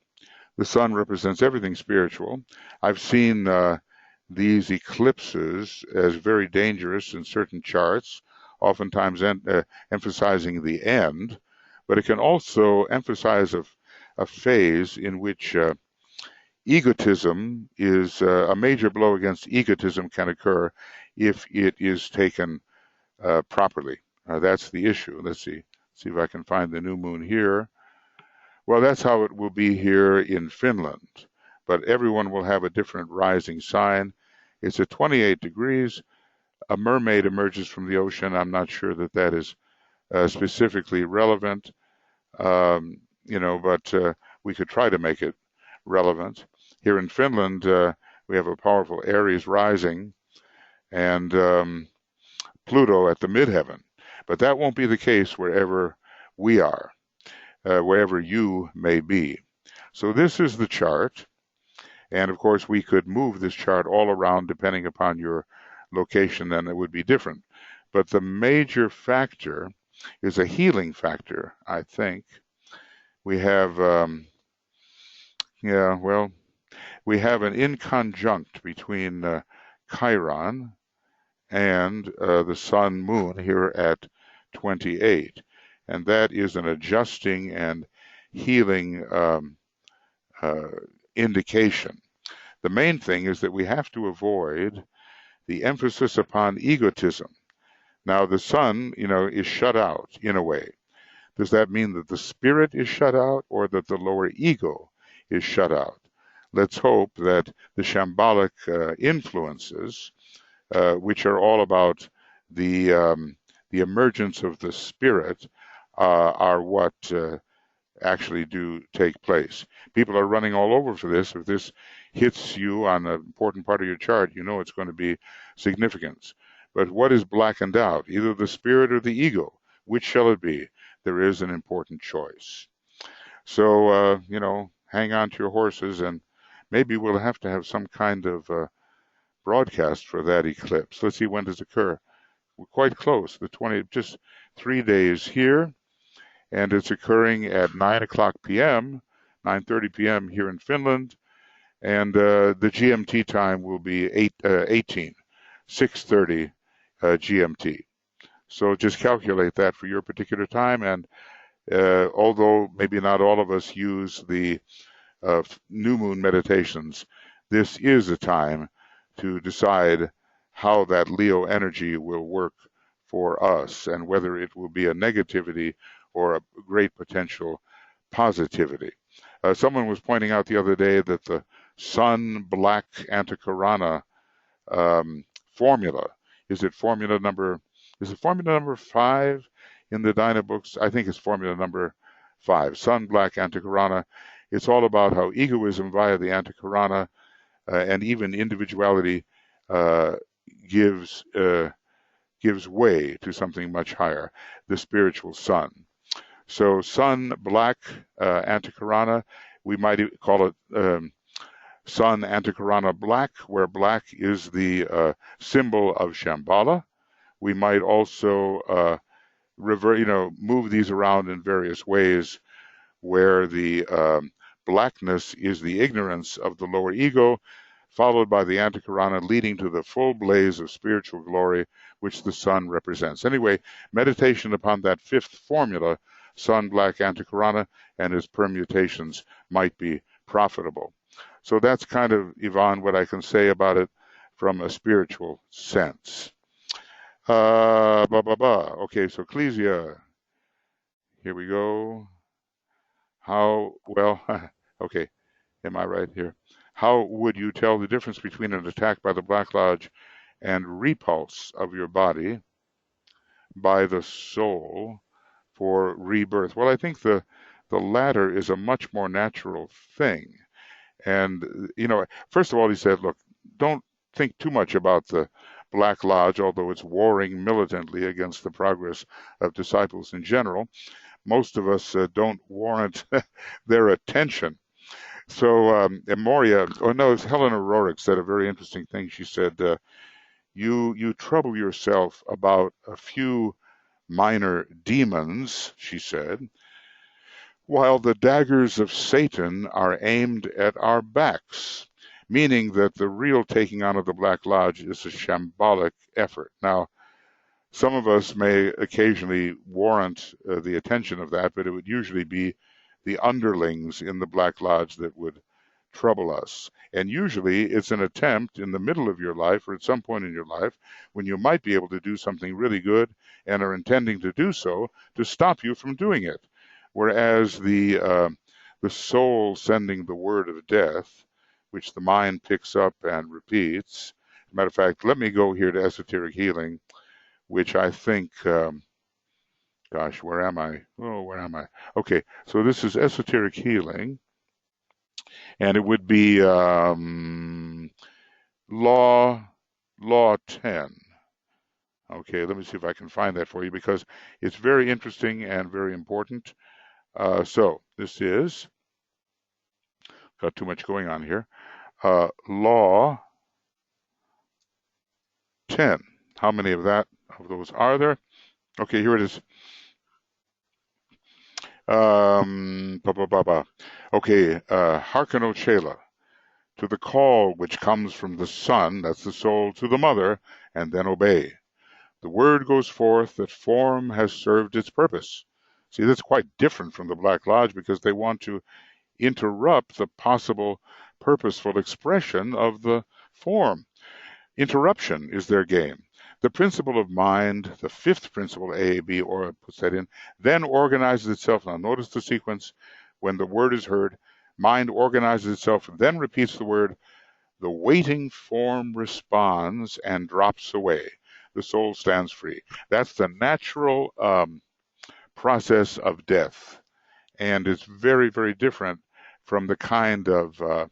The sun represents everything spiritual. I've seen these eclipses as very dangerous in certain charts, oftentimes emphasizing the end, but it can also emphasize a phase in which egotism is a major blow against egotism can occur if it is taken properly. That's the issue. Let's see if I can find the new moon here. Well, that's how it will be here in Finland, but everyone will have a different rising sign. It's at 28 degrees. A mermaid emerges from the ocean. I'm not sure that is specifically relevant, but we could try to make it relevant. Here in Finland, we have a powerful Aries rising and Pluto at the midheaven, but that won't be the case wherever we are, wherever you may be. So this is the chart, and of course we could move this chart all around depending upon your location, and it would be different. But the major factor is a healing factor, I think. We have, we have an inconjunct between Chiron and the sun moon here at 28, and that is an adjusting and healing indication. The main thing is that we have to avoid the emphasis upon egotism. Now the sun, is shut out in a way. Does that mean that the spirit is shut out or that the lower ego is shut out? Let's hope that the shambhalic influences, which are all about the emergence of the spirit, are what actually do take place. People are running all over for this. If this hits you on an important part of your chart, it's going to be significant. But what is blackened out? Either the spirit or the ego. Which shall it be? There is an important choice. So, hang on to your horses, and maybe we'll have to have some kind of broadcast for that eclipse. Let's see, when does it occur? We're quite close, just 3 days here, and it's occurring at 9 o'clock p.m., 9:30 p.m. here in Finland, and the GMT time will be 6:30 GMT. So just calculate that for your particular time, and although maybe not all of us use the new moon meditations, this is a time to decide how that Leo energy will work for us and whether it will be a negativity or a great potential positivity. Someone was pointing out the other day that the Sun Black Antakarana formula, is it formula number 5 in the Dyna books? I think it's formula number 5, Sun Black Antakarana. It's all about how egoism via the Antakarana and even individuality gives way to something much higher, the spiritual sun. So sun black antikarana, we might call it sun antikarana black, where black is the symbol of Shambhala. We might also move these around in various ways, where the blackness is the ignorance of the lower ego, followed by the antikarana leading to the full blaze of spiritual glory, which the sun represents. Anyway, meditation upon that fifth formula, sun, black, antikarana, and its permutations might be profitable. So that's kind of, Yvonne, what I can say about it from a spiritual sense. Okay, so Ecclesia, here we go. Okay, am I right here? How would you tell the difference between an attack by the Black Lodge and repulse of your body by the soul for rebirth? Well, I think the latter is a much more natural thing. And, first of all, he said, look, don't think too much about the Black Lodge, although it's warring militantly against the progress of disciples in general. Most of us don't warrant their attention. So Morya, Helena Roerich said a very interesting thing. She said, you trouble yourself about a few minor demons, she said, while the daggers of Satan are aimed at our backs, meaning that the real taking on of the Black Lodge is a shambolic effort. Now, some of us may occasionally warrant the attention of that, but it would usually be the underlings in the Black Lodge that would trouble us. And usually it's an attempt in the middle of your life or at some point in your life when you might be able to do something really good and are intending to do so to stop you from doing it. Whereas the soul sending the word of death, which the mind picks up and repeats. As a matter of fact, let me go here to esoteric healing, which I think, gosh, where am I? Oh, where am I? Okay, so this is esoteric healing, and it would be law 10. Okay, let me see if I can find that for you because it's very interesting and very important. So this is, got too much going on here, law 10. How many of those are there? Okay, here it is. Okay, hearken, O Shela, to the call which comes from the sun, that's the soul, to the mother, and then obey. The word goes forth that form has served its purpose. See, that's quite different from the Black Lodge because they want to interrupt the possible purposeful expression of the form. Interruption is their game. The principle of mind, the fifth principle, A, B, or puts that in, then organizes itself. Now notice the sequence. When the word is heard, mind organizes itself, then repeats the word. The waiting form responds and drops away. The soul stands free. That's the natural process of death. And it's very, very different from the kind of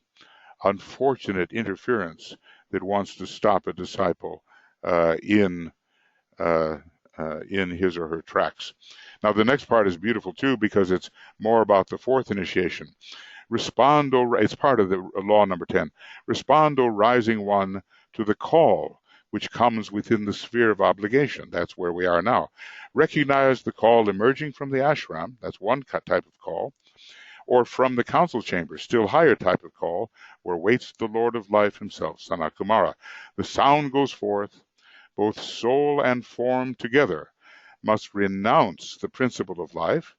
unfortunate interference that wants to stop a disciple in his or her tracks. Now, the next part is beautiful too because it's more about the fourth initiation. Respondo, it's part of the law number 10. Respondo, rising one, to the call which comes within the sphere of obligation. That's where we are now. Recognize the call emerging from the ashram. That's one type of call. Or from the council chamber, still higher type of call, where waits the Lord of life himself, Sanat Kumara. The sound goes forth, both soul and form together must renounce the principle of life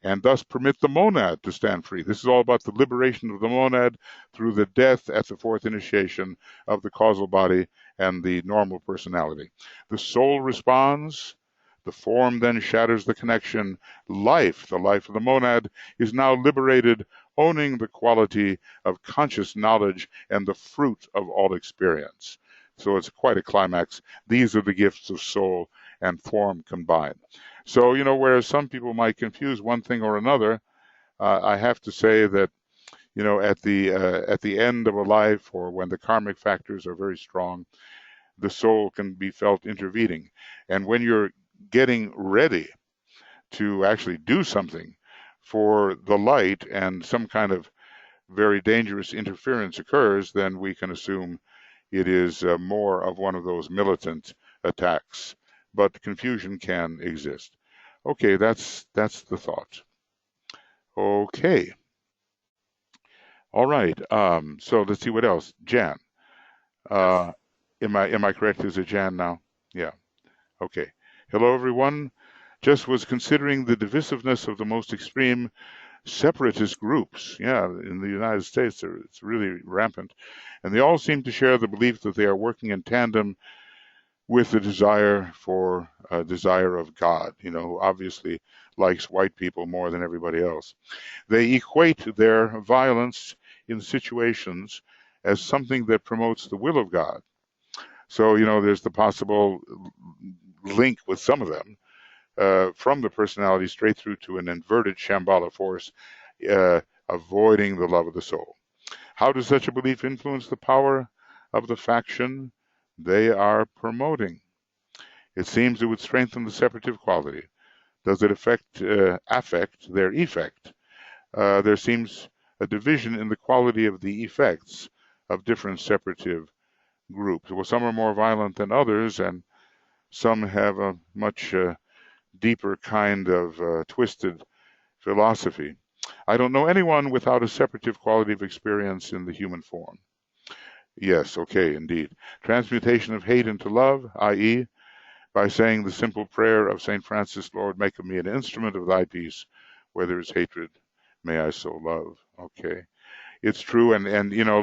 and thus permit the monad to stand free. This is all about the liberation of the monad through the death at the fourth initiation of the causal body and the normal personality. The soul responds. The form then shatters the connection. Life, the life of the monad, is now liberated, owning the quality of conscious knowledge and the fruit of all experience. So it's quite a climax. These are the gifts of soul and form combined. So, whereas some people might confuse one thing or another, I have to say that, at the end of a life or when the karmic factors are very strong, the soul can be felt intervening. And when you're getting ready to actually do something for the light and some kind of very dangerous interference occurs, then we can assume it is more of one of those militant attacks. But confusion can exist. Okay, that's the thought. Okay. All right. So let's see what else. Jan. Am I correct? Is it Jan now? Yeah. Okay. Hello, everyone. Just was considering the divisiveness of the most extreme separatist groups. Yeah, in the United States, it's really rampant. And they all seem to share the belief that they are working in tandem with the desire of God, who obviously likes white people more than everybody else. They equate their violence in situations as something that promotes the will of God. So, there's the possible link with some of them from the personality straight through to an inverted Shambhala force, avoiding the love of the soul. How does such a belief influence the power of the faction they are promoting? It seems it would strengthen the separative quality. Does it affect their effect? There seems a division in the quality of the effects of different separative groups. Well, some are more violent than others, and some have a much deeper kind of twisted philosophy. I don't know anyone without a separative quality of experience in the human form. Yes, okay, indeed. Transmutation of hate into love, i.e., by saying the simple prayer of St. Francis, Lord, make of me an instrument of thy peace. Where there is hatred, may I so love. Okay. It's true, and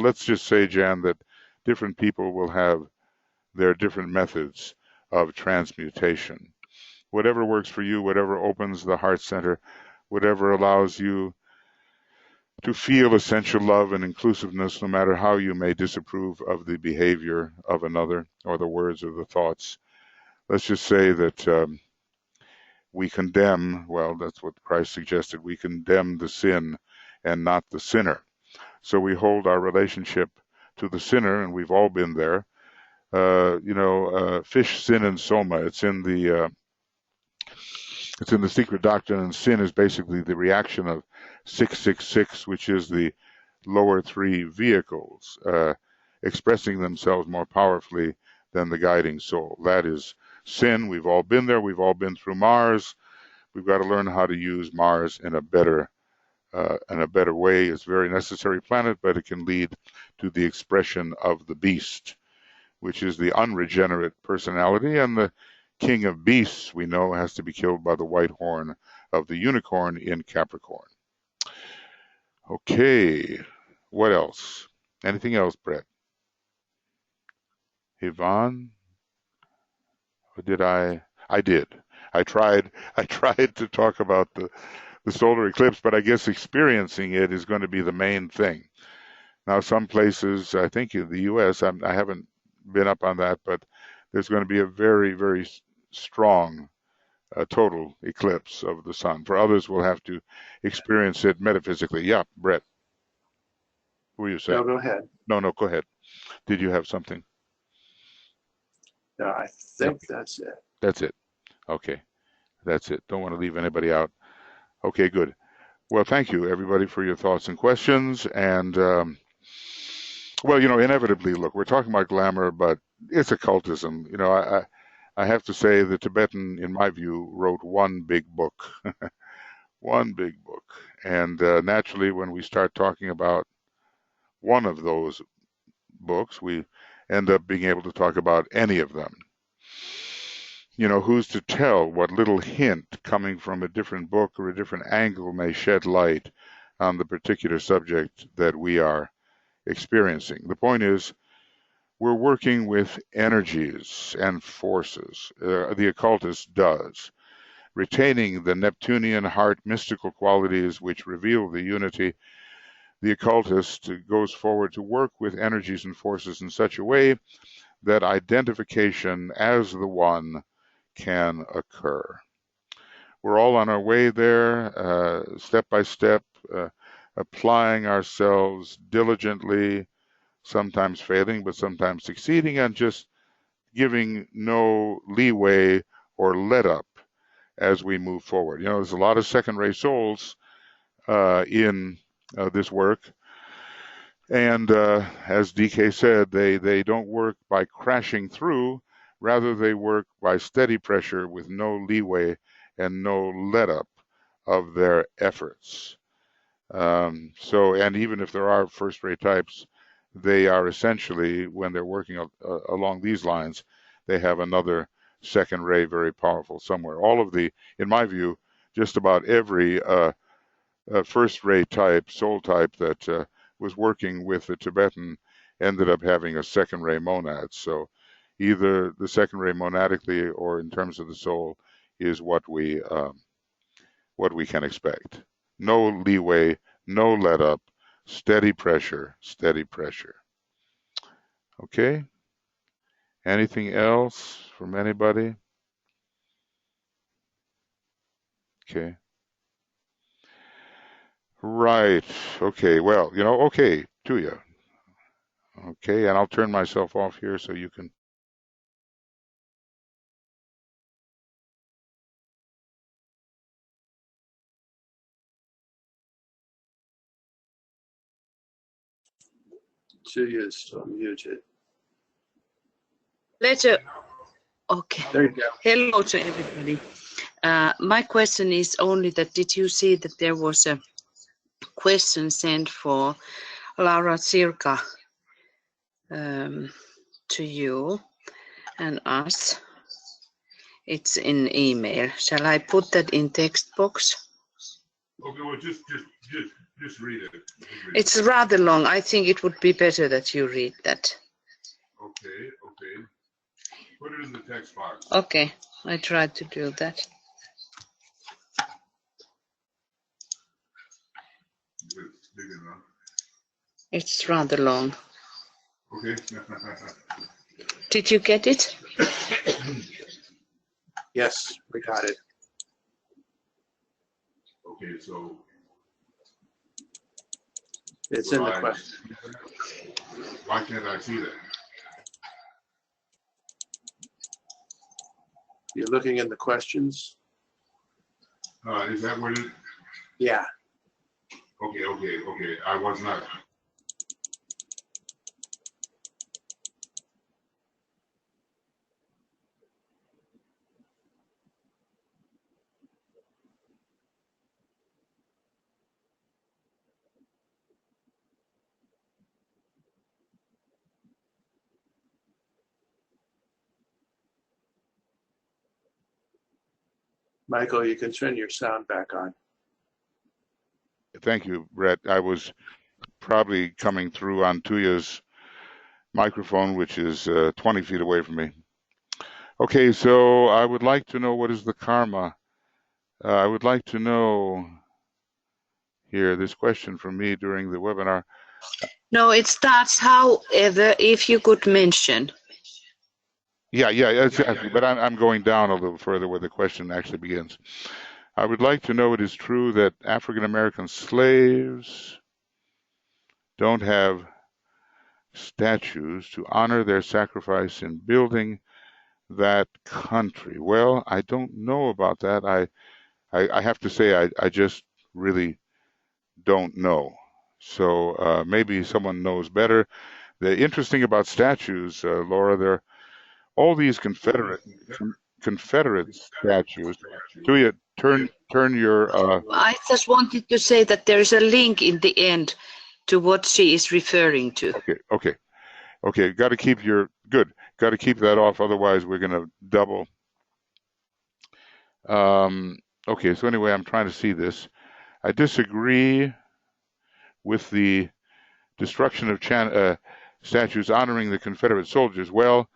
let's just say, Jan, that different people will have their different methods of transmutation. Whatever works for you, whatever opens the heart center, whatever allows you to feel essential love and inclusiveness, no matter how you may disapprove of the behavior of another or the words or the thoughts. Let's just say that we condemn, well, that's what Christ suggested, we condemn the sin and not the sinner. So we hold our relationship to the sinner, and we've all been there. Fish, sin, and soma. It's in the secret doctrine, and sin is basically the reaction of 666, which is the lower three vehicles, expressing themselves more powerfully than the guiding soul. That is sin. We've all been there. We've all been through Mars. We've got to learn how to use Mars in a better way. It's a very necessary planet, but it can lead to the expression of the beast, which is the unregenerate personality, and the king of beasts, we know, has to be killed by the white horn of the unicorn in Capricorn. Okay, what else? Anything else, Brett? Yvonne? Or did I? I did. I tried to talk about the solar eclipse, but I guess experiencing it is going to be the main thing. Now, some places, I think in the U.S., I haven't been up on that, but there's going to be a very, very strong total eclipse of the sun. For others, we'll have to experience it metaphysically. Yeah, Brett. What were you saying? No, go ahead. No, go ahead. Did you have something? No, I think that's it. That's it. Okay. That's it. Don't want to leave anybody out. Okay, good. Well, thank you, everybody, for your thoughts and questions. And, inevitably, look, we're talking about glamour, but it's occultism. I have to say the Tibetan, in my view, wrote one big book. One big book. And naturally, when we start talking about one of those books, we end up being able to talk about any of them. Who's to tell what little hint coming from a different book or a different angle may shed light on the particular subject that we are experiencing. The point is, we're working with energies and forces. The occultist does, retaining the Neptunian heart mystical qualities which reveal the unity. The occultist goes forward to work with energies and forces in such a way that identification as the one can occur. We're all on our way there, step by step, applying ourselves diligently, sometimes failing, but sometimes succeeding, and just giving no leeway or let up as we move forward. You know, there's a lot of second-ray souls in this work. And as DK said, they don't work by crashing through. Rather, they work by steady pressure with no leeway and no let-up of their efforts. And even if there are first-rate types, they are essentially, when they're working along these lines, they have another second ray very powerful somewhere. All of the, in my view, just about every first-rate type, soul type that was working with the Tibetan ended up having a second ray monad. So either the second ray monadically or in terms of the soul is what we can expect. No leeway, no let up, steady pressure, steady pressure. Okay. Anything else from anybody? Okay. Right. Okay. Well, you know, okay, Tuya. Okay, and I'll turn myself off here so you can. Julia is still muted. Okay. There you go. Hello to everybody. My question is only that did you see that there was a question sent for Laura Circa to you and us? It's in email. Shall I put that in text box? Okay, well, just read it. It's rather long. I think it would be better that you read that. Okay. Put it in the text box. Okay, I tried to do that. It's big enough. It's rather long. Okay. Did you get it? Yes, we got it. Okay, so It's in the question. why can't I see that? You're looking in the questions? Is that what it? Yeah. Okay. I was not. Michael, you can turn your sound back on. Thank you, Brett. I was probably coming through on Tuya's microphone, which is 20 feet away from me. Okay, so I would like to know what is the karma. I would like to know here this question from me during the webinar. No, it starts, however, if you could mention. Yeah, exactly. But I'm going down a little further where the question actually begins. I would like to know it is true that African American slaves don't have statues to honor their sacrifice in building that country. Well, I don't know about that. I have to say I just really don't know. So maybe someone knows better. The interesting about statues, Laura, they're all these Confederate statues. Tuya, turn your. I just wanted to say that there is a link in the end to what she is referring to. Okay. Got to keep Got to keep that off. Otherwise, we're going to double. Okay. So anyway, I'm trying to see this. I disagree with the destruction of statues honoring the Confederate soldiers. Well,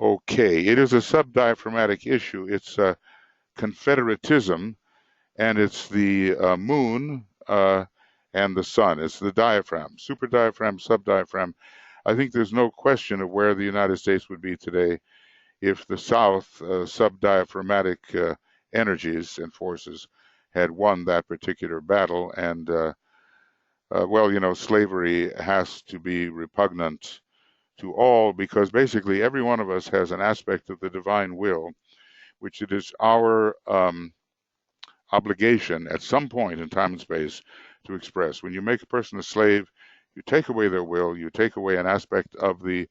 okay, it is a subdiaphragmatic issue. It's Confederatism, and it's the moon and the sun. It's the diaphragm, super diaphragm, subdiaphragm. I think there's no question of where the United States would be today if the South subdiaphragmatic energies and forces had won that particular battle. And well, you know, slavery has to be repugnant to all, because basically every one of us has an aspect of the divine will which it is our obligation at some point in time and space to express. When you make a person a slave, you take away their will, you take away an aspect of the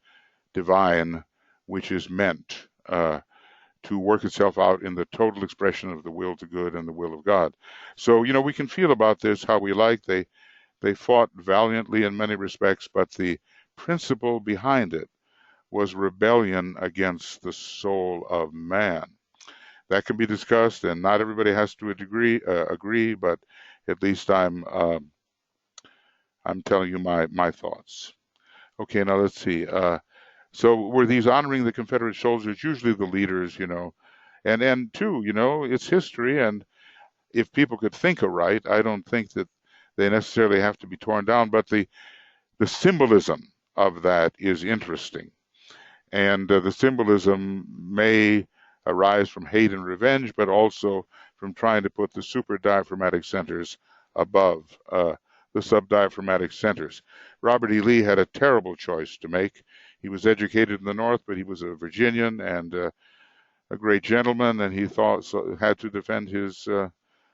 divine which is meant to work itself out in the total expression of the will to good and the will of God. So, we can feel about this how we like. They fought valiantly in many respects, but the principle behind it was rebellion against the soul of man. That can be discussed, and not everybody has to agree, but at least I'm telling you my thoughts. Okay, now let's see. So were these honoring the Confederate soldiers, usually the leaders, and two, it's history, and if people could think aright, I don't think that they necessarily have to be torn down, but the symbolism of that is interesting. And the symbolism may arise from hate and revenge, but also from trying to put the superdiaphragmatic centers above the subdiaphragmatic centers. Robert E. Lee had a terrible choice to make. He was educated in the North, but he was a Virginian and a great gentleman, and he had to defend his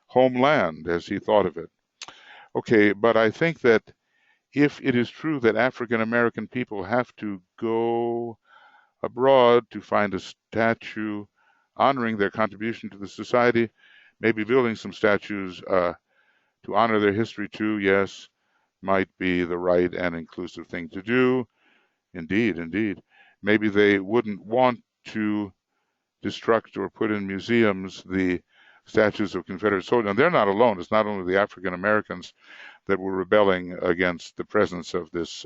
homeland as he thought of it. Okay, but I think that if it is true that African American people have to go abroad to find a statue honoring their contribution to the society, maybe building some statues to honor their history too, yes, might be the right and inclusive thing to do. Indeed, indeed. Maybe they wouldn't want to destruct or put in museums the statues of Confederate soldiers. And they're not alone. It's not only the African Americans that were rebelling against the presence of this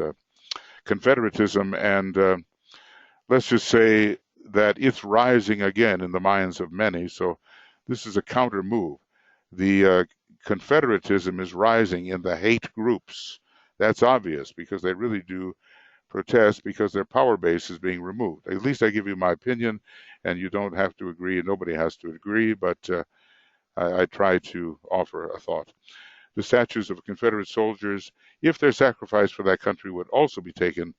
Confederatism. And let's just say that it's rising again in the minds of many. So this is a counter move. The Confederatism is rising in the hate groups. That's obvious because they really do protest because their power base is being removed. At least I give you my opinion, and you don't have to agree. Nobody has to agree, but I try to offer a thought. The statues of Confederate soldiers, if their sacrifice for that country, would also be taken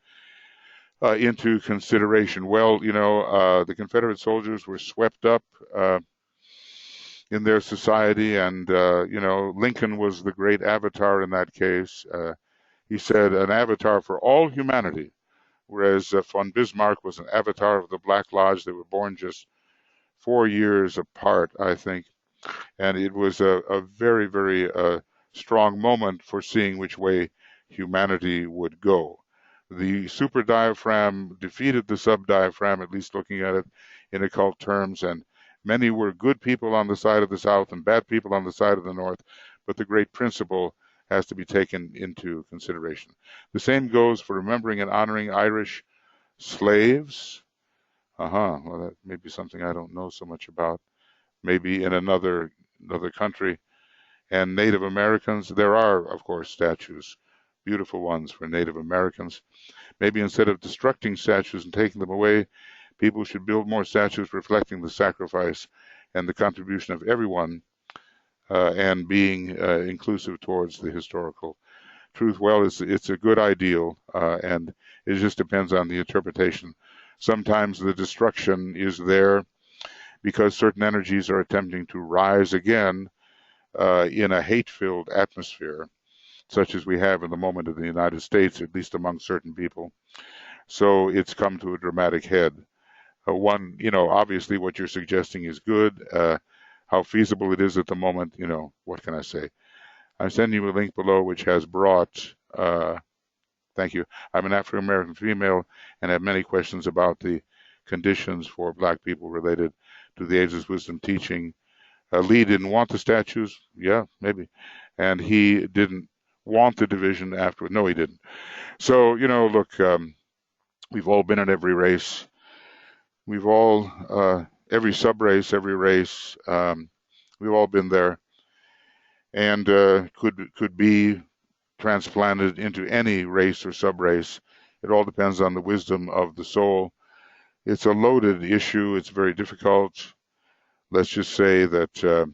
into consideration. Well, the Confederate soldiers were swept up in their society, and Lincoln was the great avatar in that case. He said an avatar for all humanity, whereas von Bismarck was an avatar of the Black Lodge. They were born just 4 years apart, I think, and it was a very, very strong moment for seeing which way humanity would go. The superdiaphragm defeated the subdiaphragm, at least looking at it in occult terms, and many were good people on the side of the South and bad people on the side of the North, but the great principle has to be taken into consideration. The same goes for remembering and honoring Irish slaves. Well, that may be something I don't know so much about. Maybe in another country. And Native Americans, there are, of course, statues, beautiful ones for Native Americans. Maybe instead of destructing statues and taking them away, people should build more statues reflecting the sacrifice and the contribution of everyone and being inclusive towards the historical truth. Well, it's a good ideal, and it just depends on the interpretation. Sometimes the destruction is there because certain energies are attempting to rise again in a hate-filled atmosphere, such as we have in the moment in the United States, at least among certain people. So it's come to a dramatic head. Obviously what you're suggesting is good. How feasible it is at the moment, what can I say? I'm sending you a link below which has brought, thank you. I'm an African American female and have many questions about the conditions for Black people related to the Ageless Wisdom teaching. Lee didn't want the statues. Yeah, maybe. And he didn't want the division afterward. No, he didn't. So, look, we've all been in every race. We've all, every sub-race, every race, we've all been there, and could be transplanted into any race or sub-race. It all depends on the wisdom of the soul. It's a loaded issue. It's very difficult. Let's just say that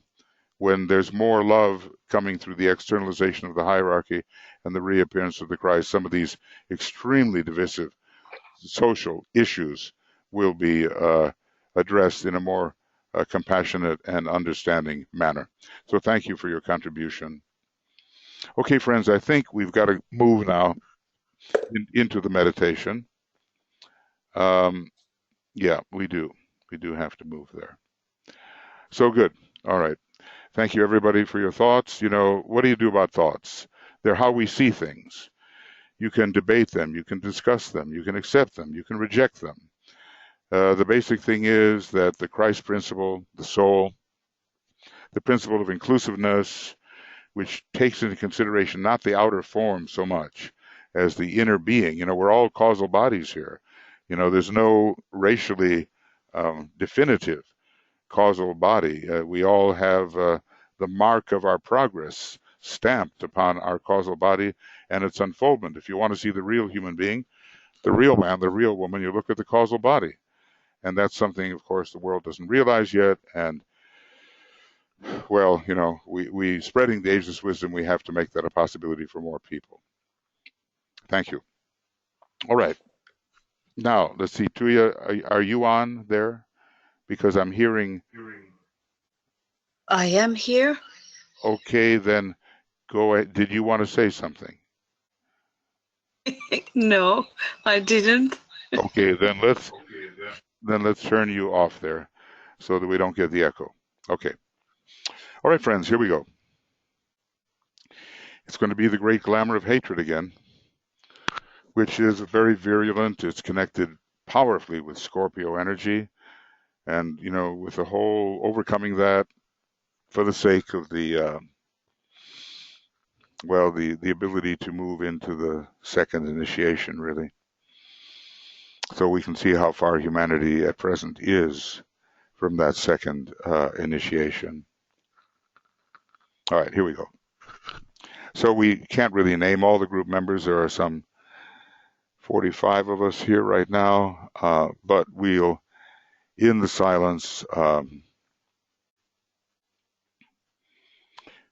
when there's more love coming through the externalization of the hierarchy and the reappearance of the Christ, some of these extremely divisive social issues will be addressed in a more compassionate and understanding manner. So thank you for your contribution. Okay, friends, I think we've got to move now into the meditation. Yeah, we do. We do have to move there. So good. All right. Thank you, everybody, for your thoughts. You know, what do you do about thoughts? They're how we see things. You can debate them. You can discuss them. You can accept them. You can reject them. The basic thing is that the Christ principle, the soul, the principle of inclusiveness, which takes into consideration not the outer form so much as the inner being. You know, we're all causal bodies here. You know, there's no racially definitive causal body. We all have the mark of our progress stamped upon our causal body and its unfoldment. If you want to see the real human being, the real man, the real woman, you look at the causal body. And that's something, of course, the world doesn't realize yet. And, well, you know, we spreading the ageless wisdom, we have to make that a possibility for more people. Thank you. All right. Now, let's see, Tuya, are you on there? Because I'm hearing. I am here. Okay, then go ahead. Did you want to say something? No, I didn't. Okay, then let's turn you off there so that we don't get the echo. Okay. All right, friends, here we go. It's going to be the great glamour of hatred again, which is very virulent. It's connected powerfully with Scorpio energy. And, you know, with the whole overcoming that for the sake of the, well, the ability to move into the second initiation, really. So we can see how far humanity at present is from that second initiation. All right, here we go. So we can't really name all the group members. There are some 45 of us here right now, but we'll, in the silence,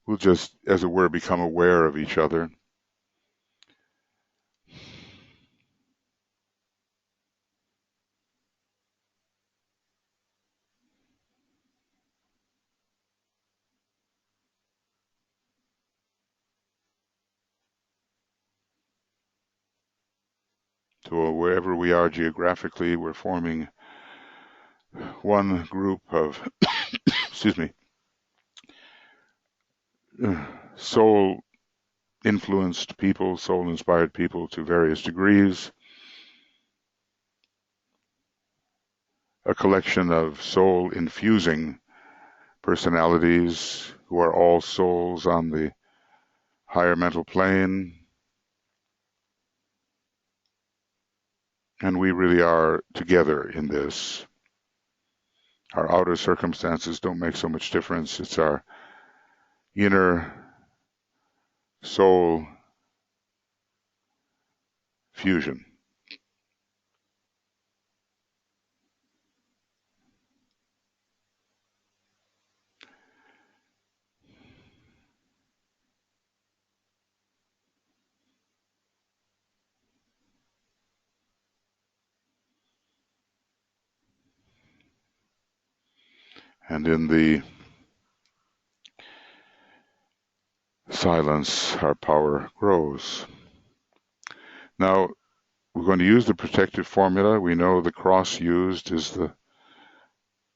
we'll just, as it were, become aware of each other. So wherever we are geographically, we're forming one group of, excuse me, soul-influenced people, soul-inspired people to various degrees. A collection of soul-infusing personalities who are all souls on the higher mental plane. And we really are together in this. Our outer circumstances don't make so much difference. It's our inner soul fusion. And in the silence, our power grows. Now, we're going to use the protective formula. We know the cross used is the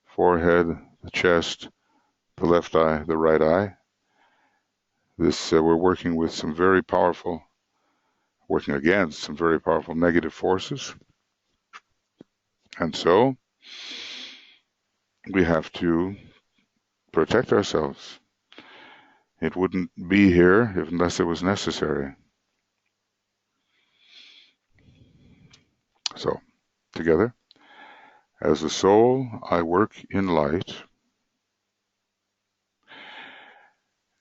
forehead, the chest, the left eye, the right eye. This we're working with some very powerful, working against some very powerful negative forces. And so we have to protect ourselves. It wouldn't be here unless it was necessary. So, together, as a soul, I work in light,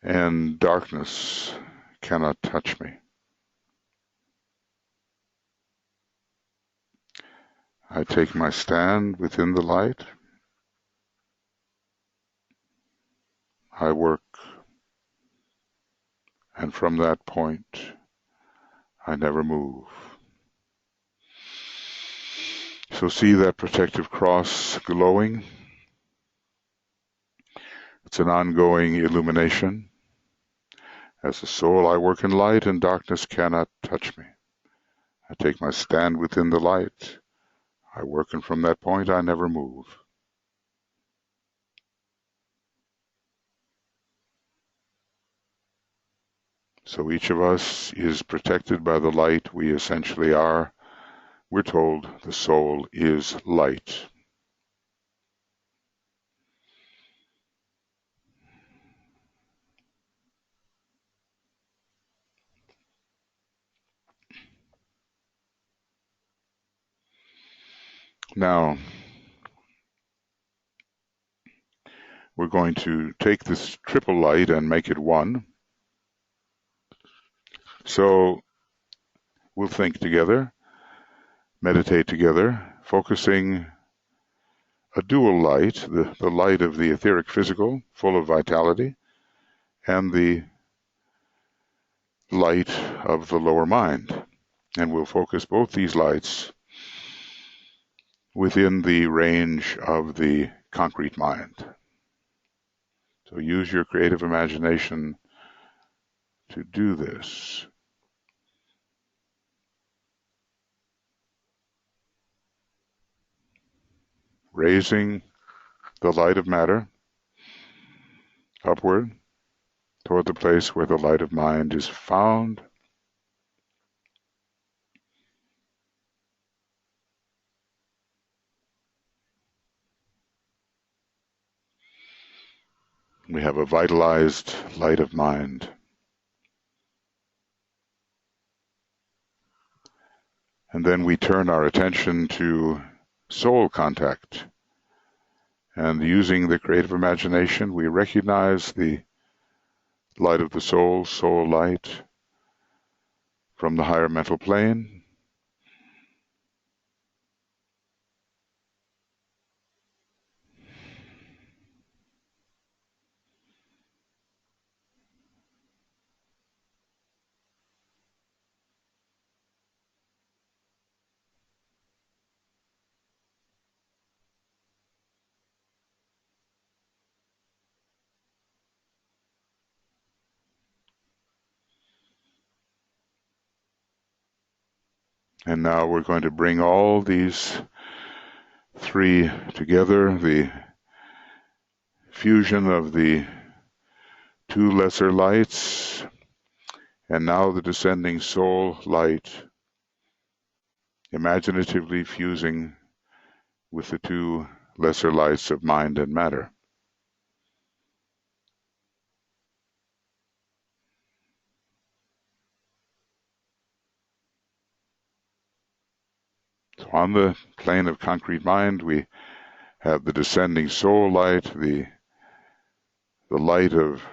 and darkness cannot touch me. I take my stand within the light. I work, and from that point, I never move. So see that protective cross glowing. It's an ongoing illumination. As a soul, I work in light, and darkness cannot touch me. I take my stand within the light. I work, and from that point I never move. So each of us is protected by the light we essentially are. We're told the soul is light. Now, we're going to take this triple light and make it one. So we'll think together, meditate together, focusing a dual light, the light of the etheric physical, full of vitality, and the light of the lower mind. And we'll focus both these lights within the range of the concrete mind. So use your creative imagination to do this. Raising the light of matter upward toward the place where the light of mind is found. We have a vitalized light of mind. And then we turn our attention to soul contact. And using the creative imagination, we recognize the light of the soul, soul light, from the higher mental plane. And now we're going to bring all these three together, the fusion of the two lesser lights, and now the descending soul light, imaginatively fusing with the two lesser lights of mind and matter. So on the plane of concrete mind, we have the descending soul light, the light of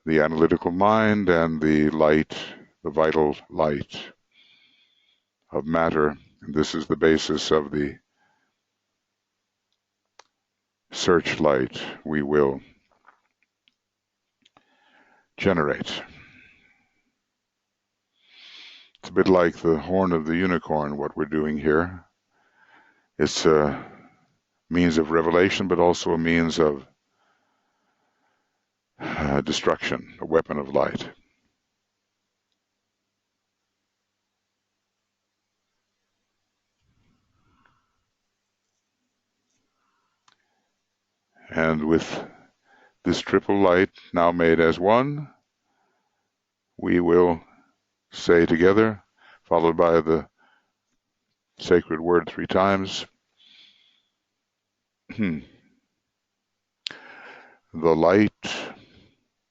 the analytical mind, and the light, the vital light of matter. And this is the basis of the searchlight we will generate. It's a bit like the horn of the unicorn, what we're doing here. It's a means of revelation, but also a means of destruction, a weapon of light. And with this triple light now made as one, we will say together, followed by the sacred word 3 times. The light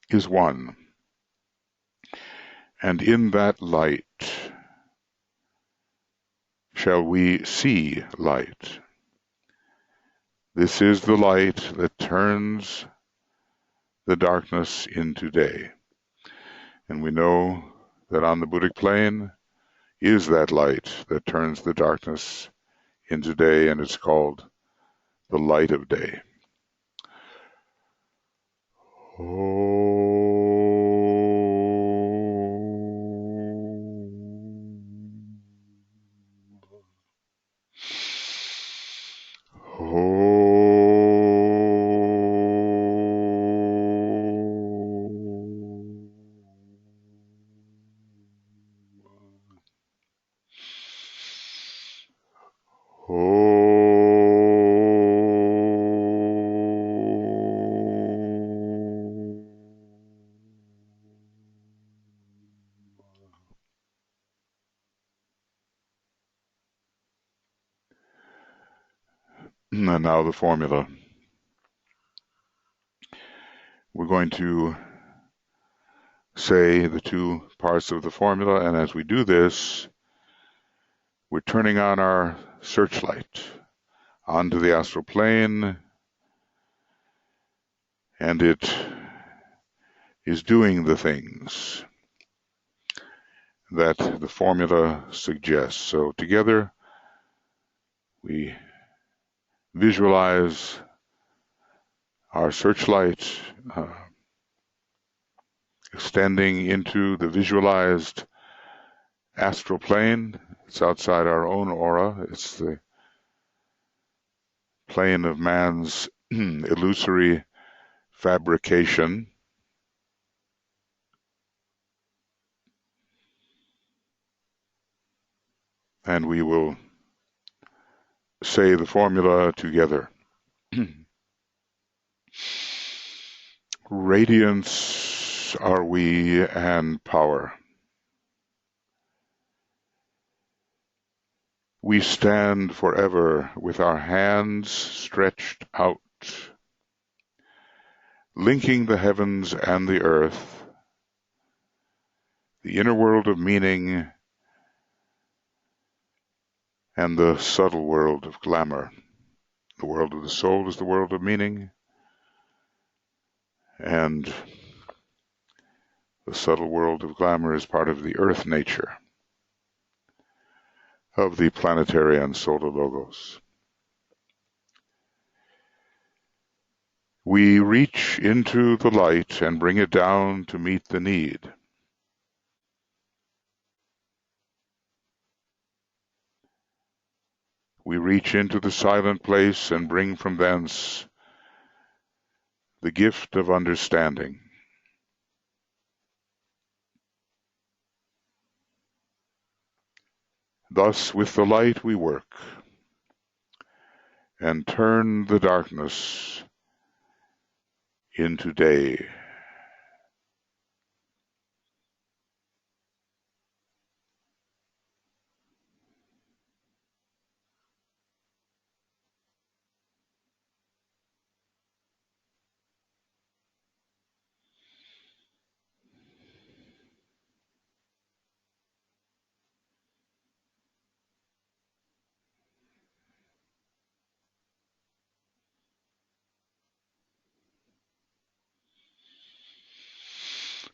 is one, and in that light shall we see light. This is the light that turns the darkness into day. And we know that on the Buddhic plane is that light that turns the darkness into day, and it's called the light of day. And now the formula. We're going to say the two parts of the formula, and as we do this, we're turning on our searchlight onto the astral plane, and it is doing the things that the formula suggests. So together, we visualize our searchlight extending into the visualized astral plane. It's outside our own aura. It's the plane of man's illusory fabrication. And we will say the formula together. Radiance are we and power. We stand forever with our hands stretched out, linking the heavens and the earth, the inner world of meaning and the subtle world of glamour. The world of the soul is the world of meaning, and the subtle world of glamour is part of the earth nature of the planetary and solar logos. We reach into the light and bring it down to meet the need. We reach into the silent place and bring from thence the gift of understanding. Thus with the light we work and turn the darkness into day.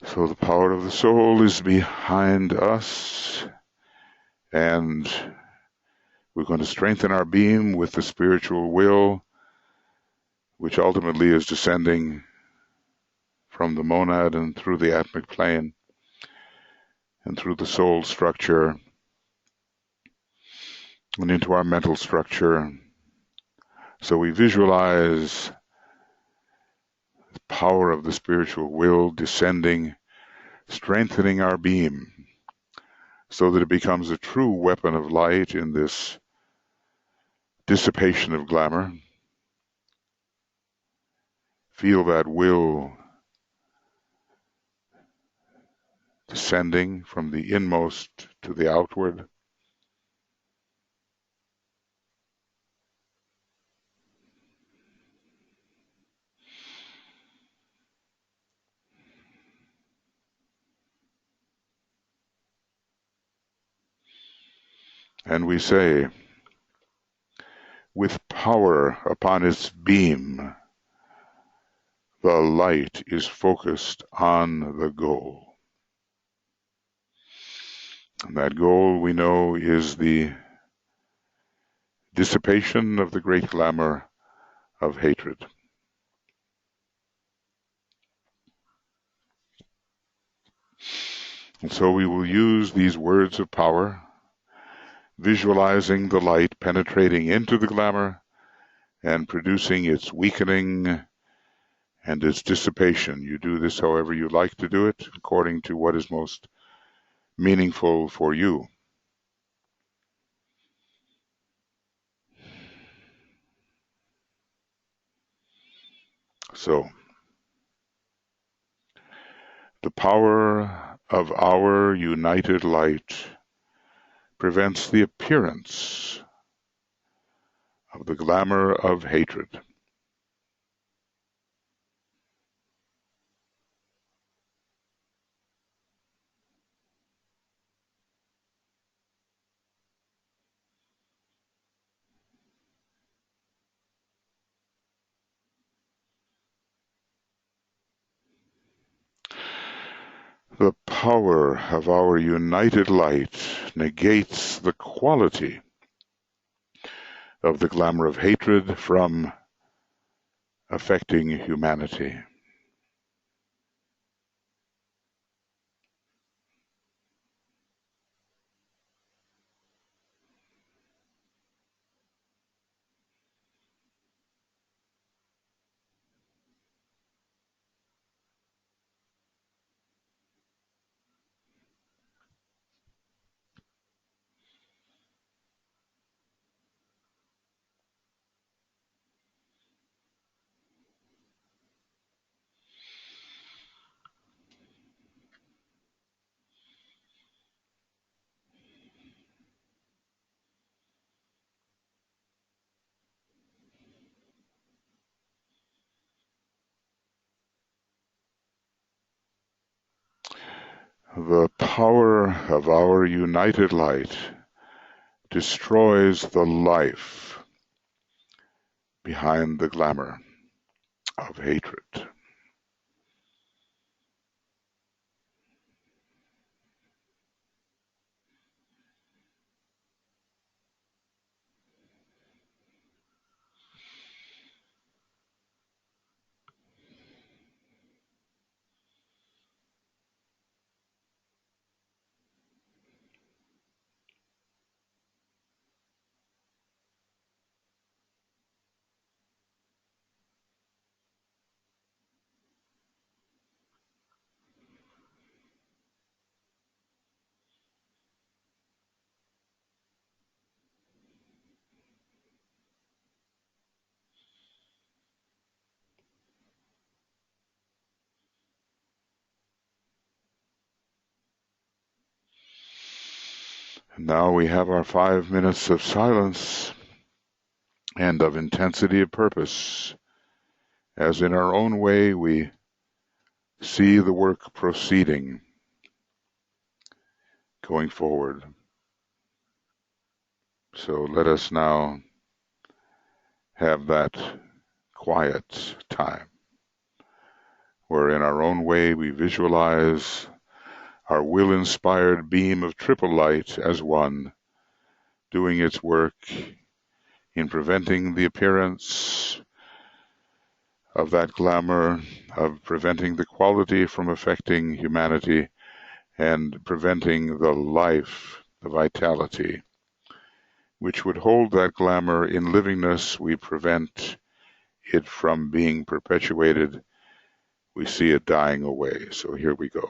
So the power of the soul is behind us, and we're going to strengthen our beam with the spiritual will, which ultimately is descending from the monad and through the atmic plane and through the soul structure and into our mental structure. So we visualize the power of the spiritual will descending, strengthening our beam so that it becomes a true weapon of light in this dissipation of glamour. Feel that will descending from the inmost to the outward. And we say, with power upon its beam, the light is focused on the goal. And that goal, we know, is the dissipation of the great glamour of hatred. And so we will use these words of power, visualizing the light penetrating into the glamour and producing its weakening and its dissipation. You do this however you like to do it, according to what is most meaningful for you. So, the power of our united light prevents the appearance of the glamour of hatred. The power of our united light negates the quality of the glamour of hatred from affecting humanity. The power of our united light destroys the life behind the glamour of hatred. And now we have our 5 minutes of silence and of intensity of purpose, as in our own way we see the work proceeding, going forward. So let us now have that quiet time, where in our own way we visualize our will-inspired beam of triple light as one, doing its work in preventing the appearance of that glamour, of preventing the quality from affecting humanity, and preventing the life, the vitality, which would hold that glamour in livingness. We prevent it from being perpetuated. We see it dying away. So here we go.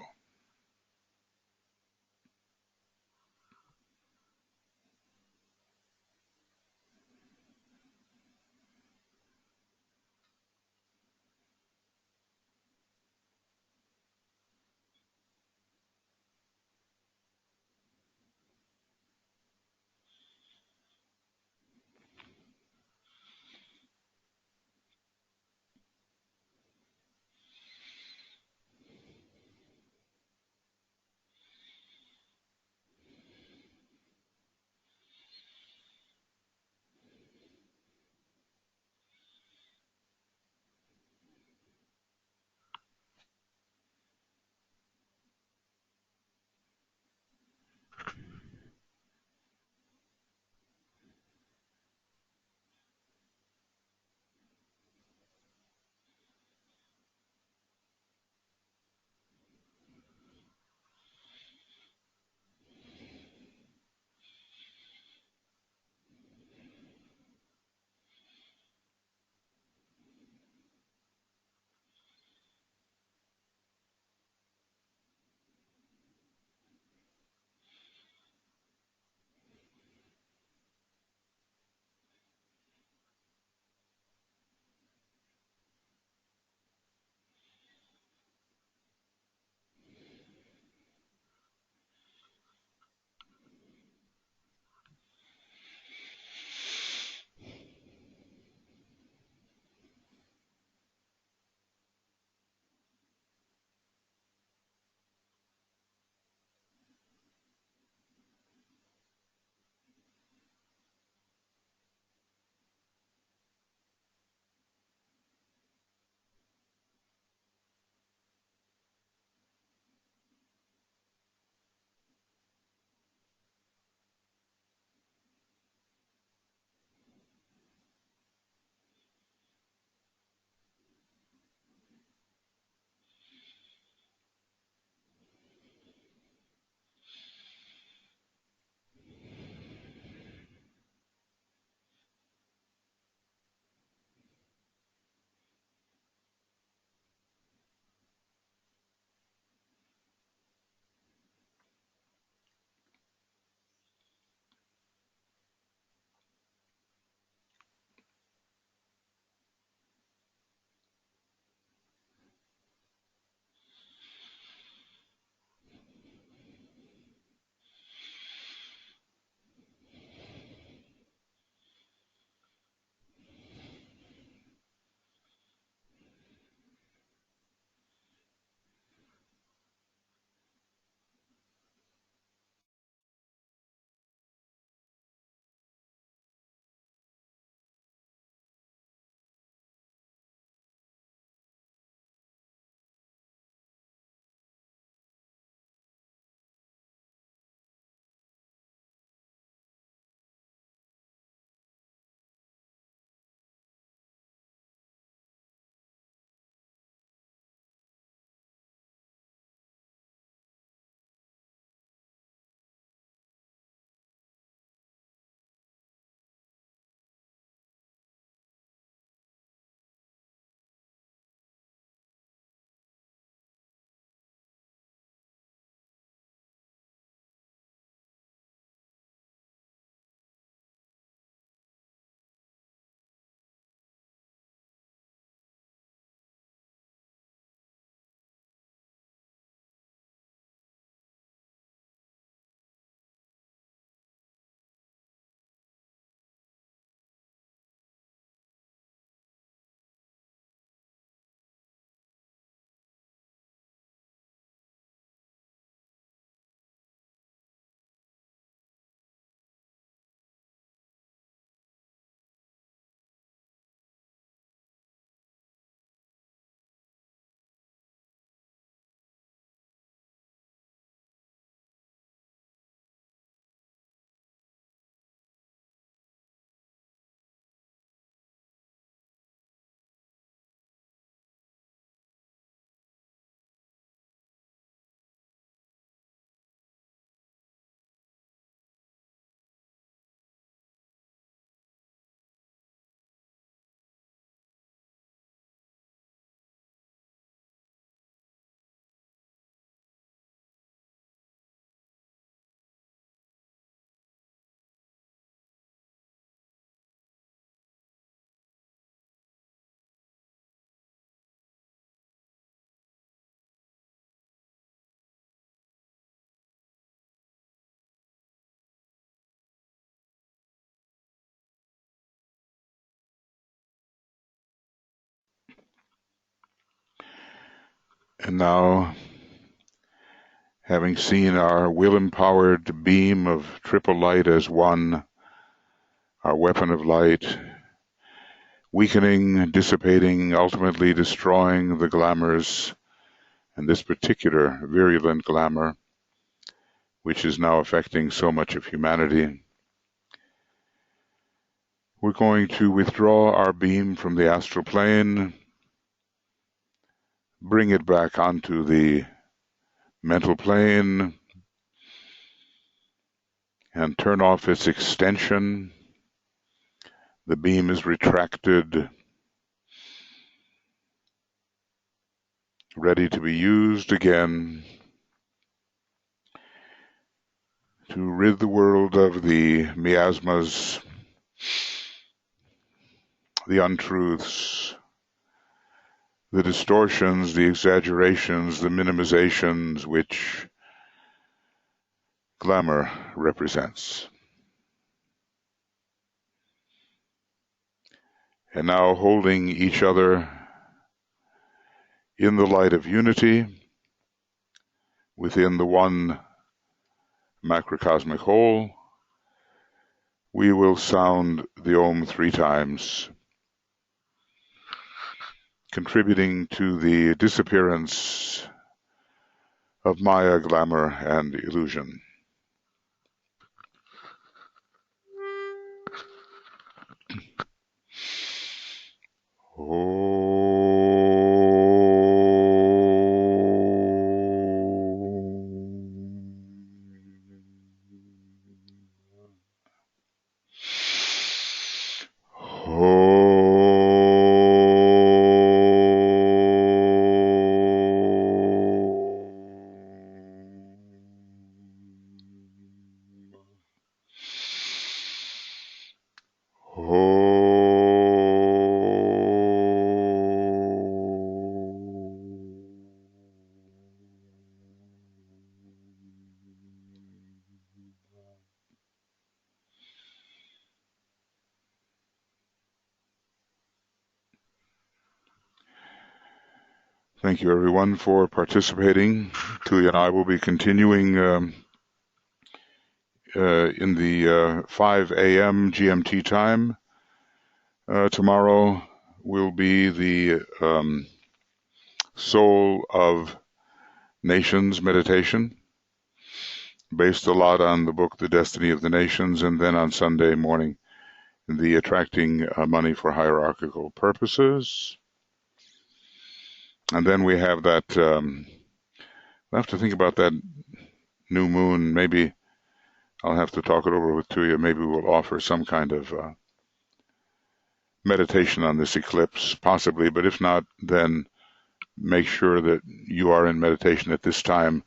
And now, having seen our will-empowered beam of triple light as one, our weapon of light, weakening, dissipating, ultimately destroying the glamours, and this particular virulent glamour, which is now affecting so much of humanity. We're going to withdraw our beam from the astral plane, bring it back onto the mental plane, and turn off its extension. The beam is retracted, ready to be used again to rid the world of the miasmas, the untruths, the distortions, the exaggerations, the minimizations which glamour represents. And now holding each other in the light of unity within the one macrocosmic whole, we will sound the Om 3 times, contributing to the disappearance of Maya, glamour, and illusion. Thank you, everyone, for participating. Tuya and I will be continuing in the 5 a.m. GMT time. Tomorrow will be the Soul of Nations meditation, based a lot on the book The Destiny of the Nations, and then on Sunday morning, the Attracting Money for Hierarchical Purposes. And then we have that, I'll have to think about that new moon. Maybe I'll have to talk it over with Tuya. Maybe we'll offer some kind of meditation on this eclipse, possibly. But if not, then make sure that you are in meditation at this time,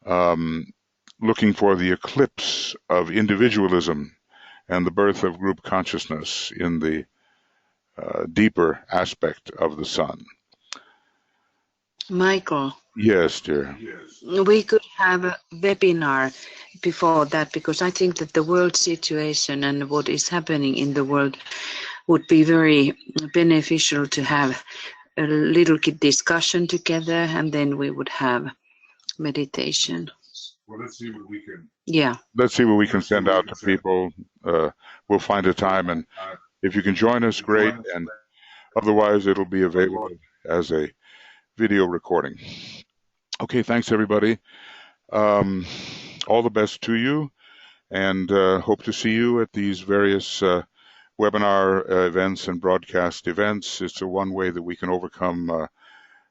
looking for the eclipse of individualism and the birth of group consciousness in the deeper aspect of the sun. Michael. Yes, dear. We could have a webinar before that, because I think that the world situation and what is happening in the world would be very beneficial to have a little discussion together, and then we would have meditation. Well, let's see what we can. Yeah. Let's see what we can send out to people. We'll find a time, and if you can join us, great. And otherwise, it'll be available as a video recording. Okay, thanks, everybody. All the best to you, and hope to see you at these various webinar events and broadcast events. It's a one way that we can overcome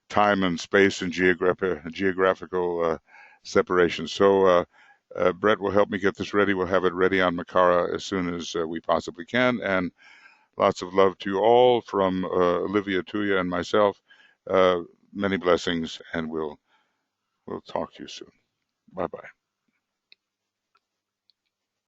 time and space and geographical separation. So Brett will help me get this ready. We'll have it ready on Makara as soon as we possibly can. And lots of love to you all from Olivia, Tuya, and myself. Many blessings, and we'll talk to you soon. Bye-bye.